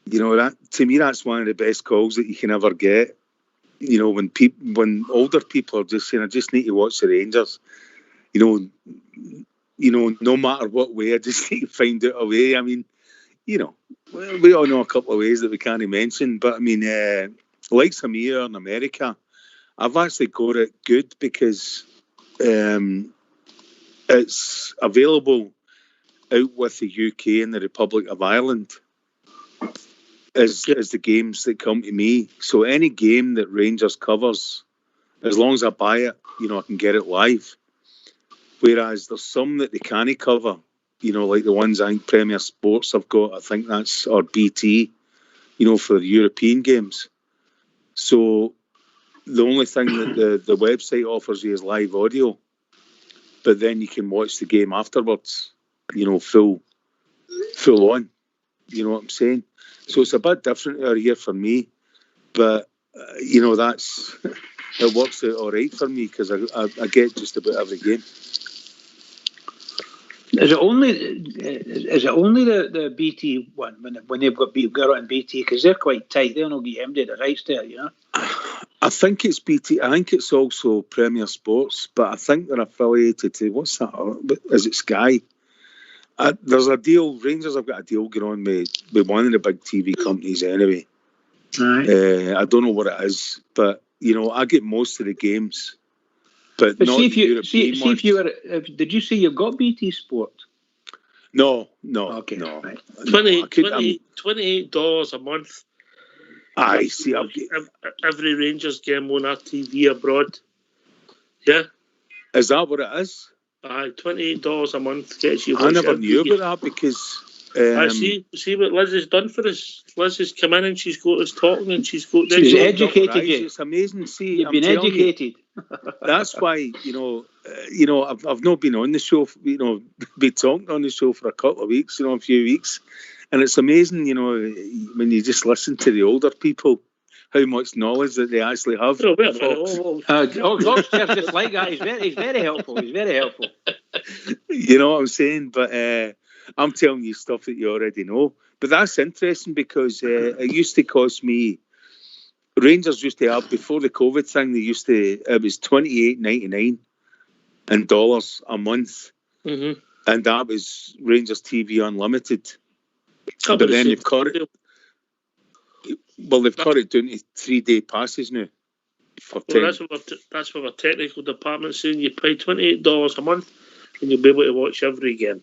That to me, that's one of the best calls that you can ever get. When older people are just saying, "I just need to watch the Rangers." No matter what way, I just need to find out a way. I mean, we all know a couple of ways that we can't mention, but I mean, like some here in America, I've actually got it good because it's available out with the UK and the Republic of Ireland as the games that come to me. So any game that Rangers covers, as long as I buy it, I can get it live. Whereas there's some that they can't cover, like the ones I think Premier Sports have got, I think that's, or BT, for the European games. So the only thing that the website offers you is live audio, but then you can watch the game afterwards, full on. You know what I'm saying? So it's a bit different out here for me, but, that's, it works out all right for me because I get just about every game. Is it only the BT one when they've got it on BT because they're quite tight? They'll not get MD the rights to it, I think it's BT. I think it's also Premier Sports, but I think they're affiliated to what's that? Is it Sky? There's a deal. Rangers have got a deal going on with one of the big TV companies anyway. Right. I don't know what it is, but I get most of the games. But not see if you ones. Did you say you've got BT Sport? No. Okay, no. Right. $28 a month. I see. Every Rangers game on our TV abroad. Yeah. Is that what it is? $28 a month gets you. I never knew about that because. I see what Liz has done for us. Liz has come in and she's got us talking and she's got. She's educated you. It's amazing. See, you've been educated. That's why I've not been on the show. Been talking on the show for a couple of weeks. A few weeks, and it's amazing. When you just listen to the older people, how much knowledge that they actually have. Fox just like that. He's very helpful. He's very helpful. You know what I'm saying? But I'm telling you stuff that you already know. But that's interesting because it used to cost me. Rangers used to have, before the COVID thing, it was $28.99 in dollars a month. Mm-hmm. And that was Rangers TV Unlimited. But then they've cut it. Well, they've cut it down to 3-day passes now. for Well, 10. that's what our technical department's saying. You pay $28 a month, and you'll be able to watch every game.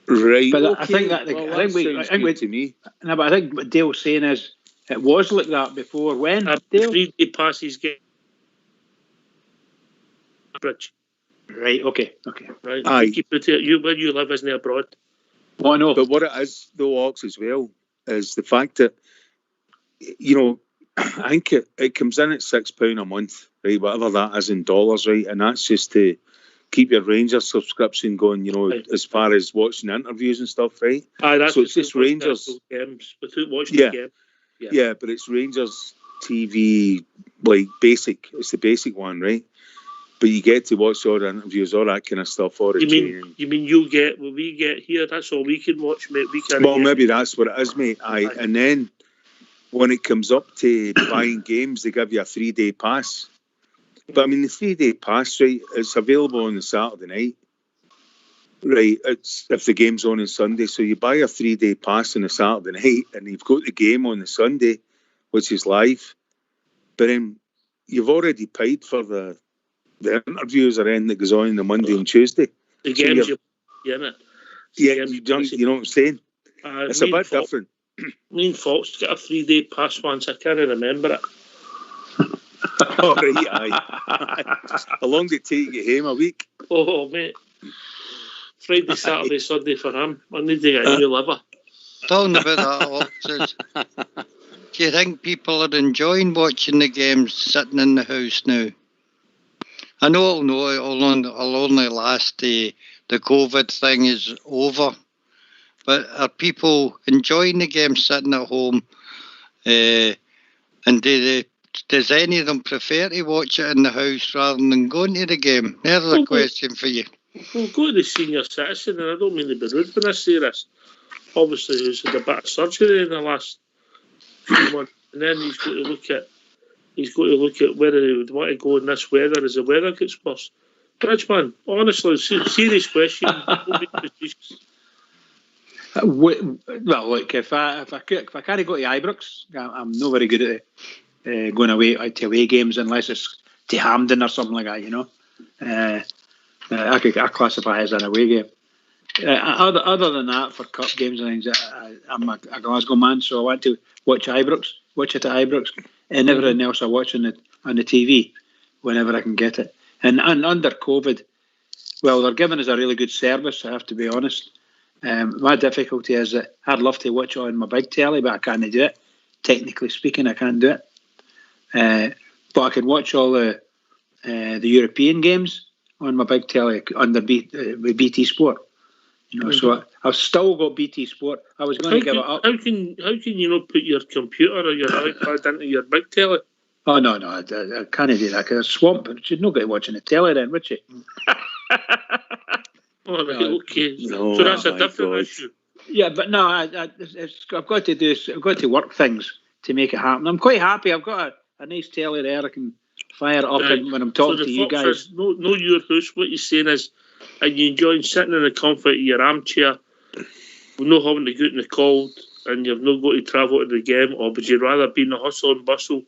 Right. But okay. I think that sounds good to me. No, but I think what Dale's saying is it was like that before. When Dale? 3-day passes get bridge. Right. Okay. Right. Aye. You put it, where you live isn't it abroad. Well, I know. But what it is, though, Ox, as well, is the fact that, you know, I think it comes in at £6 a month, right? Whatever that is in dollars, right? And that's just to keep your Rangers subscription going, you know, Right. as far as watching interviews and stuff, right? Aye, that's So it's just without Rangers. games, without watching the game. Yeah, but it's Rangers TV, like basic. It's the basic one, right? But you get to watch all the interviews, all that kind of stuff, all the training. You mean you get what we get here? That's all we can watch, mate. We can't. Well, maybe that's what it is, mate. Aye. And then when it comes up to buying games, they give you a 3-day pass. But I mean, the 3-day pass, right? It's available on the Saturday night, right? It's if the game's on Sunday, so you buy a 3-day pass on a Saturday night, and you've got the game on the Sunday, which is live. But then you've already paid for the interviews or anything that goes on the Monday and Tuesday. The games, innit? You know what I'm saying? It's a bit different. Me and Fox got a 3-day pass once. I can't remember it. All right, aye. How long did it take you to get home? A week? Oh, mate. Friday, Saturday, Sunday for him. I need to get a new liver. Talking about that, Ox, do you think people are enjoying watching the games sitting in the house now? I know it'll only last the COVID thing is over, but are people enjoying the game sitting at home? And does any of them prefer to watch it in the house rather than going to the game? There's a question for you. We'll go to the senior citizen, and I don't mean to be rude when I say this. Obviously, who's had a bit of surgery in the last few months, and then he's got to look at whether he would want to go in this weather as the weather gets worse. Bridgeman, honestly, serious question. Well, look, if I can't go to Ibrox, I'm not very good at going away to away games unless it's to Hampden or something like that, you know. I classify as an away game. Other than that, for cup games and things, I'm a Glasgow man, so I want to watch it at Ibrox, and everything else I watch on the TV whenever I can get it. And under COVID, well, they're giving us a really good service, I have to be honest. My difficulty is that I'd love to watch it on my big telly, but I can't do it. Technically speaking, I can't do it. But I can watch all the European games on my big telly under with BT Sport. You know, so I've still got BT Sport. I was going to give it up. How can you not put your computer or your iPad into your big telly? Oh no, I can't do that because it's swamp. You'd not get watching the telly then, would you? All right, okay. No, so that's a different issue. Yeah, but no, I've got to work things to make it happen. I'm quite happy. I've got a nice telly there. I can fire it up when I'm talking to you guys. Know your house. What you're saying is, are you enjoying sitting in the comfort of your armchair, not having to go out in the cold, and you've not got to travel to the game, or would you rather be in the hustle and bustle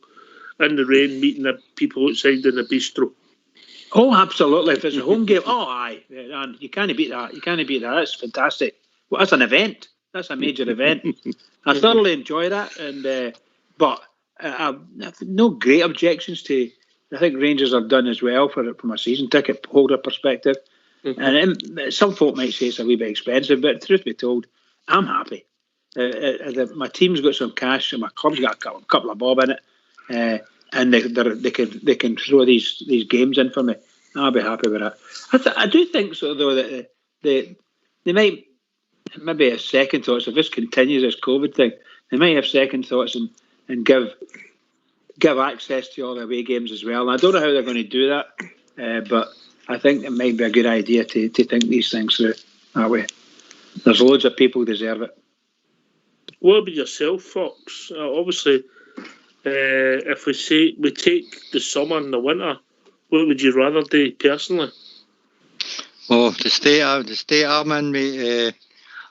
in the rain, meeting the people outside in the bistro? Oh, absolutely. If it's a home game, aye. And you can't beat that. That's fantastic. Well, that's an event. That's a major event. I thoroughly enjoy that. And but I've no great objections to. I think Rangers have done as well from a season ticket holder perspective. And some folk might say it's a wee bit expensive, but truth be told, I'm happy. My team's got some cash, and my club's got a couple of bob in it. And they can throw these games in for me. I'll be happy with that. I do think so though that they might maybe have second thoughts if this continues, this COVID thing. They might have second thoughts and give access to all the away games as well. And I don't know how they're going to do that, but I think it might be a good idea to think these things through that way. There's loads of people who deserve it. What about yourself, Fox? Obviously. If we take the summer and the winter, what would you rather do personally? Well, the state I'm in, mate,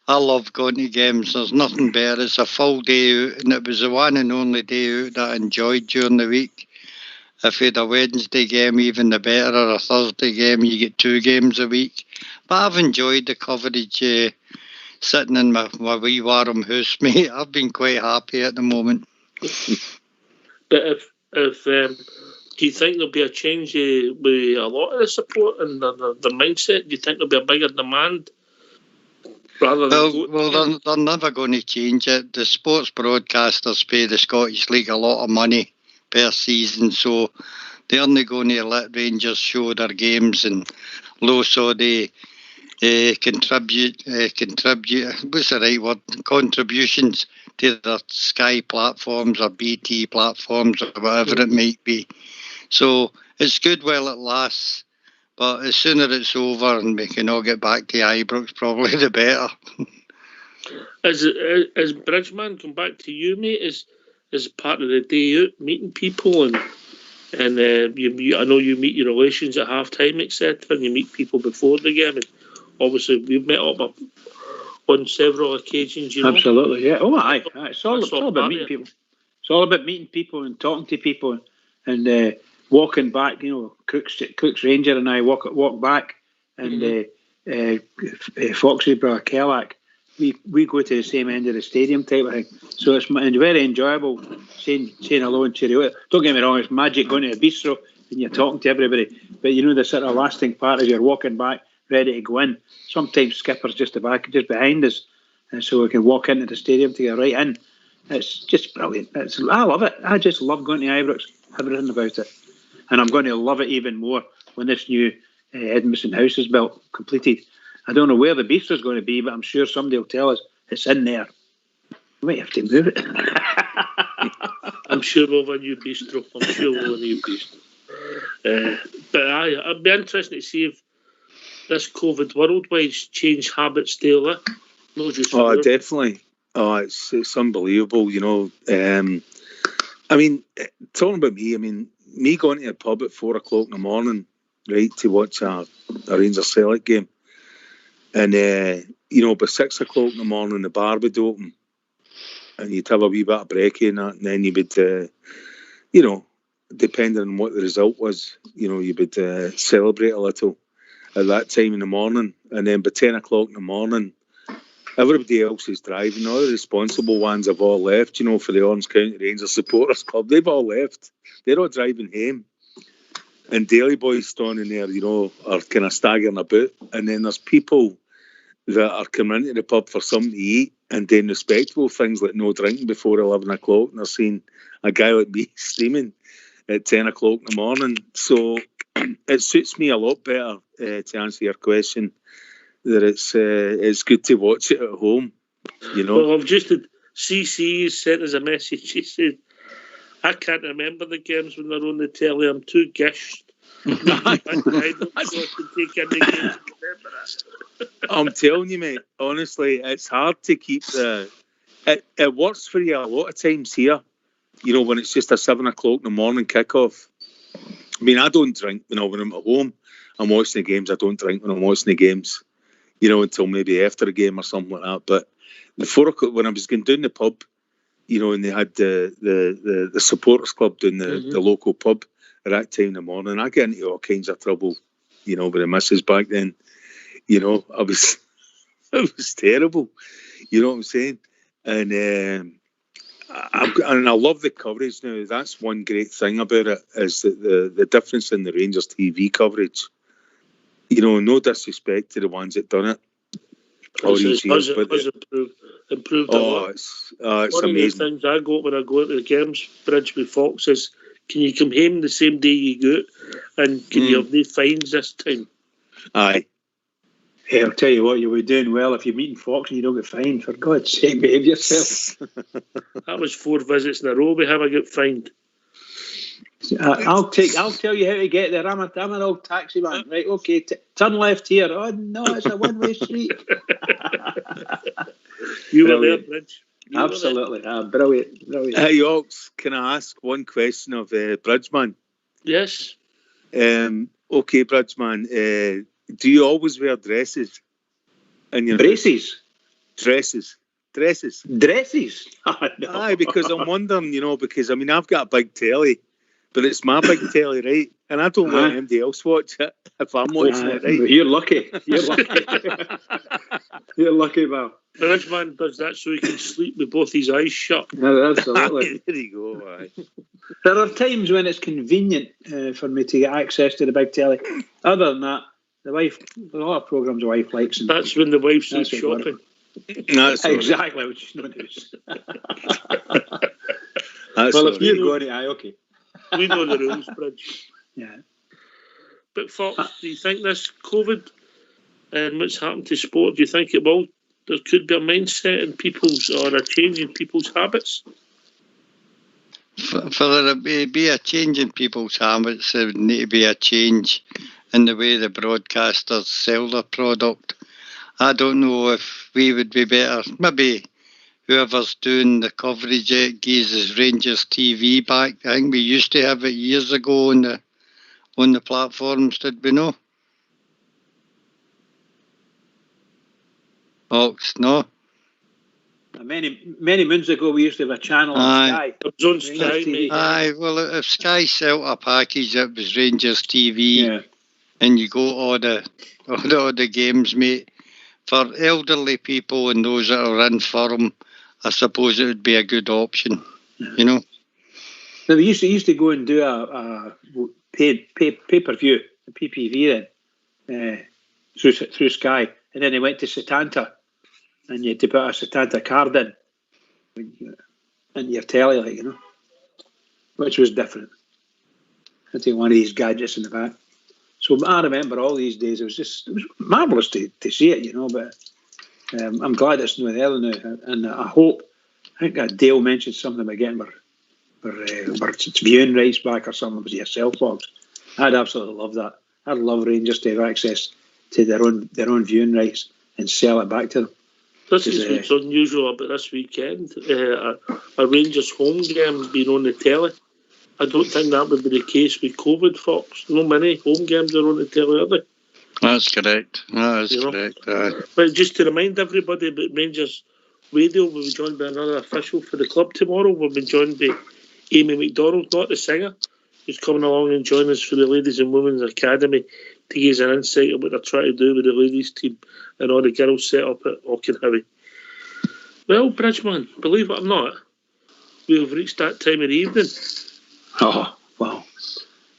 I love going to games. There's nothing better. It's a full day out, and it was the one and only day out that I enjoyed during the week. If you had a Wednesday game, even the better, or a Thursday game, you get 2 games a week. But I've enjoyed the coverage sitting in my wee warm house, mate. I've been quite happy at the moment. But if do you think there'll be a change with a lot of the support and the mindset? Do you think there'll be a bigger demand? They're never going to change it. The sports broadcasters pay the Scottish League a lot of money per season, so they're not going to let Rangers show their games and so they contribute. What's the right word? Contributions to their Sky platforms or BT platforms or whatever it might be. So it's good while it lasts. But the sooner it's over and we can all get back to Ibrox, probably the better. As Bridgeman, come back to you, mate, as part of the day out, meeting people and I know you meet your relations at half time, etc., and you meet people before the game. And obviously, we've met up on several occasions. You know? Absolutely, yeah. Oh, aye. It's all about meeting people. It's all about meeting people and talking to people and walking back. You know, Cook's Ranger and I walk back, and Foxy brother Kellack. We go to the same end of the stadium type of thing. So it's very enjoyable saying hello and cheerio. Don't get me wrong, it's magic going to a bistro and you're talking to everybody. But you know, the sort of lasting part is you're walking back, ready to go in. Sometimes Skipper's just behind us. And so we can walk into the stadium to get right in. It's just brilliant. I love it. I just love going to Ibrox, everything about it. And I'm going to love it even more when this new Edmondson house is built, completed. I don't know where the bistro's going to be, but I'm sure somebody will tell us it's in there. We might have to move it. I'm sure we'll have a new bistro. But I'd be interested to see if this COVID worldwide changed habits there. Definitely. It's unbelievable, you know. I mean, talking about me going to a pub at 4 o'clock in the morning, right, to watch a Rangers Celtic game. And, by 6 o'clock in the morning, the bar would open and you'd have a wee bit of brekkie and that, and then you would, depending on what the result was, you would celebrate a little at that time in the morning. And then by 10 o'clock in the morning, everybody else is driving. All the responsible ones have all left, for the Orange County Rangers Supporters Club. They've all left. They're all driving home. And Daily Boys standing there, are kind of staggering about. And then there's people that are coming into the pub for something to eat and doing respectable things like no drinking before 11 o'clock. And they're seeing a guy like me steaming at 10 o'clock in the morning. So it suits me a lot better, to answer your question, that it's good to watch it at home, Well, I've just had CC sent us a message. He said, I can't remember the games when they're on the telly. I'm too gished. I'm telling you, mate, honestly, it's hard to keep it works for you a lot of times here, when it's just a 7 o'clock in the morning kickoff. I mean, I don't drink when I'm at home. I'm watching the games. I don't drink when I'm watching the games, until maybe after a game or something like that. But the 4 o'clock, when I was going down the pub, and they had the supporters club doing the local pub at that time in the morning, I get into all kinds of trouble, with the missus back then. It was terrible. You know what I'm saying? And I love the coverage now. That's one great thing about it, is that the difference in the Rangers TV coverage. No disrespect to the ones that done it all these years, but improved a lot. It's one amazing. One of the things I got when I go to the games, Bridge with Fox, is can you come home the same day you go, and can you have no fines this time? Aye. Hey, I'll tell you what, you'll be doing well if you're meeting Fox and you don't get fined. For God's sake, behave yourself. That was 4 visits in a row we have I got fined. I'll tell you how to get there. I'm an old taxi man, right? Okay, turn left here. Oh no, it's a one-way street. You were there, Bridge. Absolutely, brilliant. Hey, Ox, can I ask one question of Bridgeman? Yes. Okay, Bridgeman. Do you always wear dresses? Braces? Dresses. Dresses? Oh, no. Aye, because I'm wondering, because I've got a big telly but it's my big telly, right? And I don't let anybody else watch it if I'm watching it, right? You're lucky. You're lucky. You're lucky, Val. The rich man does that so he can sleep with both his eyes shut. Yeah, absolutely. There you go. Aye. There are times when it's convenient for me to get access to the big telly. Other than that, a lot of programs the wife likes. And that's when the wife's out shopping. That's exactly what she's not doing. Well, if you're going, okay. We know the rules, Bridge. Yeah. But Fox, do you think this COVID and what's happened to sport, do you think there could be a mindset in people's, or a change in people's habits? For there to be a change in people's habits, there would need to be a change in the way the broadcasters sell their product. I don't know if we would be better. Maybe whoever's doing the coverage gives us Rangers TV back. I think we used to have it years ago on the platforms, did we know? Ox, no? Many moons ago, we used to have a channel on Sky. It was on Sky, mate. Aye, well, if Sky sell a package, it was Rangers TV, and you go all the games, mate. For elderly people and those that are infirm, I suppose it would be a good option, you know. Now, we used to go and do a pay-per-view, a PPV then, through Sky, and then they went to Setanta, and you had to put a Setanta card in your telly, like, you know, which was different. I take one of these gadgets in the back. So I remember all these days. It was marvellous to see it, you know. But I'm glad it's not there now, and I think Dale mentioned something about getting our viewing rights back or something. It was yourself, Fox. I'd absolutely love that. I'd love Rangers to have access to their own viewing rights and sell it back to them. This is what's unusual about this weekend. A Rangers home game being on the telly. I don't think that would be the case with COVID, Fox. No many home games are on the telly, are they? That's correct. That is correct. But just to remind everybody about Rangers Radio, we'll be joined by another official for the club tomorrow. We'll be joined by Amy McDonald, not the singer, who's coming along and joining us for the Ladies and Women's Academy to give us an insight on what they're trying to do with the ladies team and all the girls set up at Auchenhowie. Well, Bridgeman, believe it or not, we've reached that time of the evening. Oh, wow.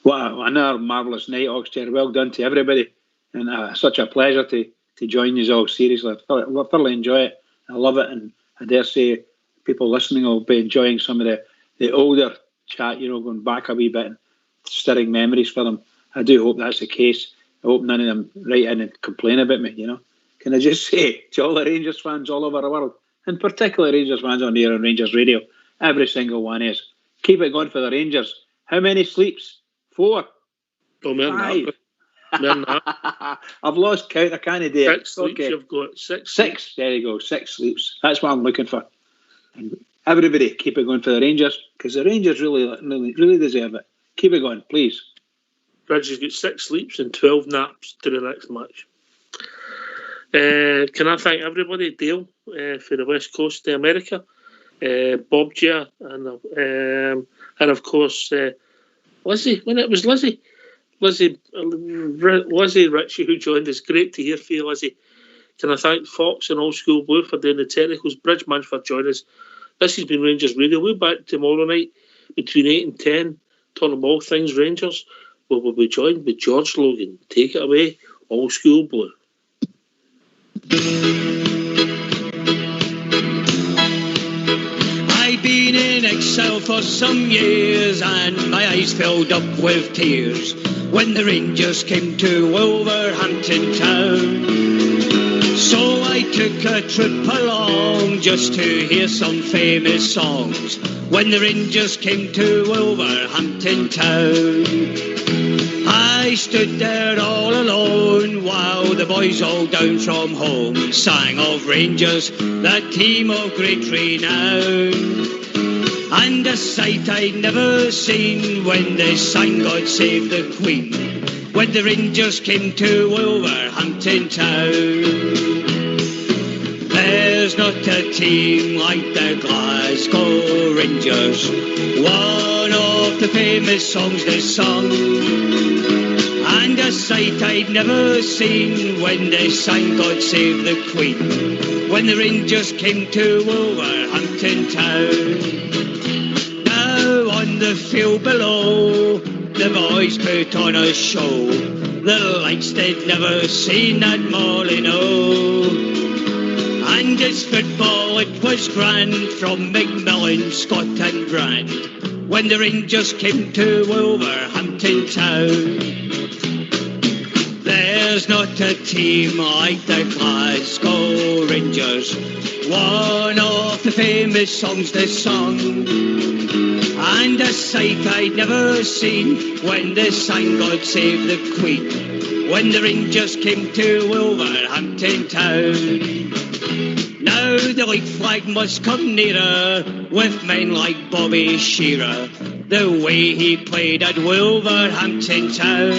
Wow, another marvellous night, Oxchair. Well done to everybody. And such a pleasure to join you all, seriously. I thoroughly enjoy it. I love it. And I dare say people listening will be enjoying some of the older chat, you know, going back a wee bit and stirring memories for them. I do hope that's the case. I hope none of them write in and complain about me, you know. Can I just say to all the Rangers fans all over the world, and particularly Rangers fans on here on Rangers Radio, every single one is, keep it going for the Rangers. How many sleeps? 4? Oh, 5. I've lost count. I can't do it. 6 sleeps. Okay. You've got 6. 6. There you go. 6 sleeps. That's what I'm looking for. And everybody, keep it going for the Rangers, because the Rangers really deserve it. Keep it going, please. Bridge has got 6 sleeps and 12 naps to the next match. Can I thank everybody, Dale, for the West Coast of America, Bob Gia, and of course Lizzie. When it was Lizzie Ritchie who joined us. Great to hear from you, Lizzie. Can I thank Fox and Old School Blue for doing the technicals, Bridgeman for joining us. This has been Rangers Radio. We'll be back tomorrow night between 8 and 10, talking all things Rangers. We'll be joined by George Logan. Take it away, Old School Blue. I've been in exile for some years and my eyes filled up with tears when the Rangers came to Wolverhampton town. So I took a trip along just to hear some famous songs when the Rangers came to Wolverhampton town. I stood there all alone while the boys all down from home sang of Rangers, that team of great renown. And a sight I'd never seen when they sang God Save the Queen, when the Rangers came to Wolverhampton town. There's not a team like the Glasgow Rangers, one of the famous songs they sung, and a sight I'd never seen when they sang God Save the Queen, when the Rangers came to Wolverhampton town. Now on the field below, the boys put on a show, the likes they'd never seen at Molyneux. And it's football, it was grand, from Macmillan, Scott and Brand, when the Rangers came to Wolverhampton town. There's not a team like the Glasgow Rangers, one of the famous songs they sung, and a sight I'd never seen when they sang God Save the Queen, when the Rangers came to Wolverhampton town. Now the league flag must come nearer, with men like Bobby Shearer, the way he played at Wolverhampton town.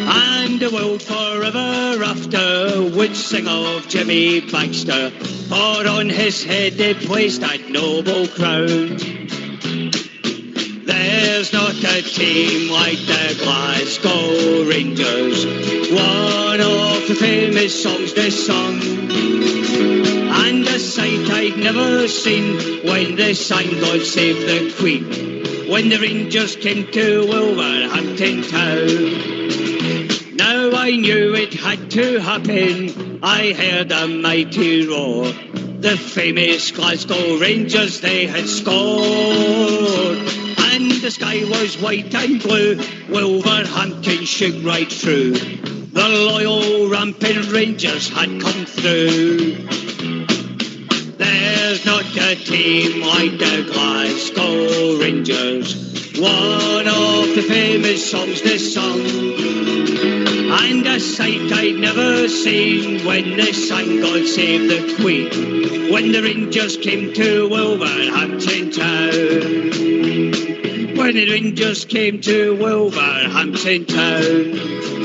And the world forever after would sing of Jimmy Baxter, for on his head they placed that noble crown. There's not a team like the Glasgow Rangers, one of the famous songs they sung, and a sight I'd never seen when they sang God Save the Queen, when the Rangers came to Wolverhampton town. Now I knew it had to happen, I heard a mighty roar, the famous Glasgow Rangers they had scored, and the sky was white and blue, Wolverhampton shook right through, the loyal rampant Rangers had come through. There's not a team like the Glasgow Rangers, one of the famous songs they sung, and a sight I'd never seen when they sang God Save the Queen, when the Rangers came to Wolverhampton town. When the Rangers came to Wolverhampton town.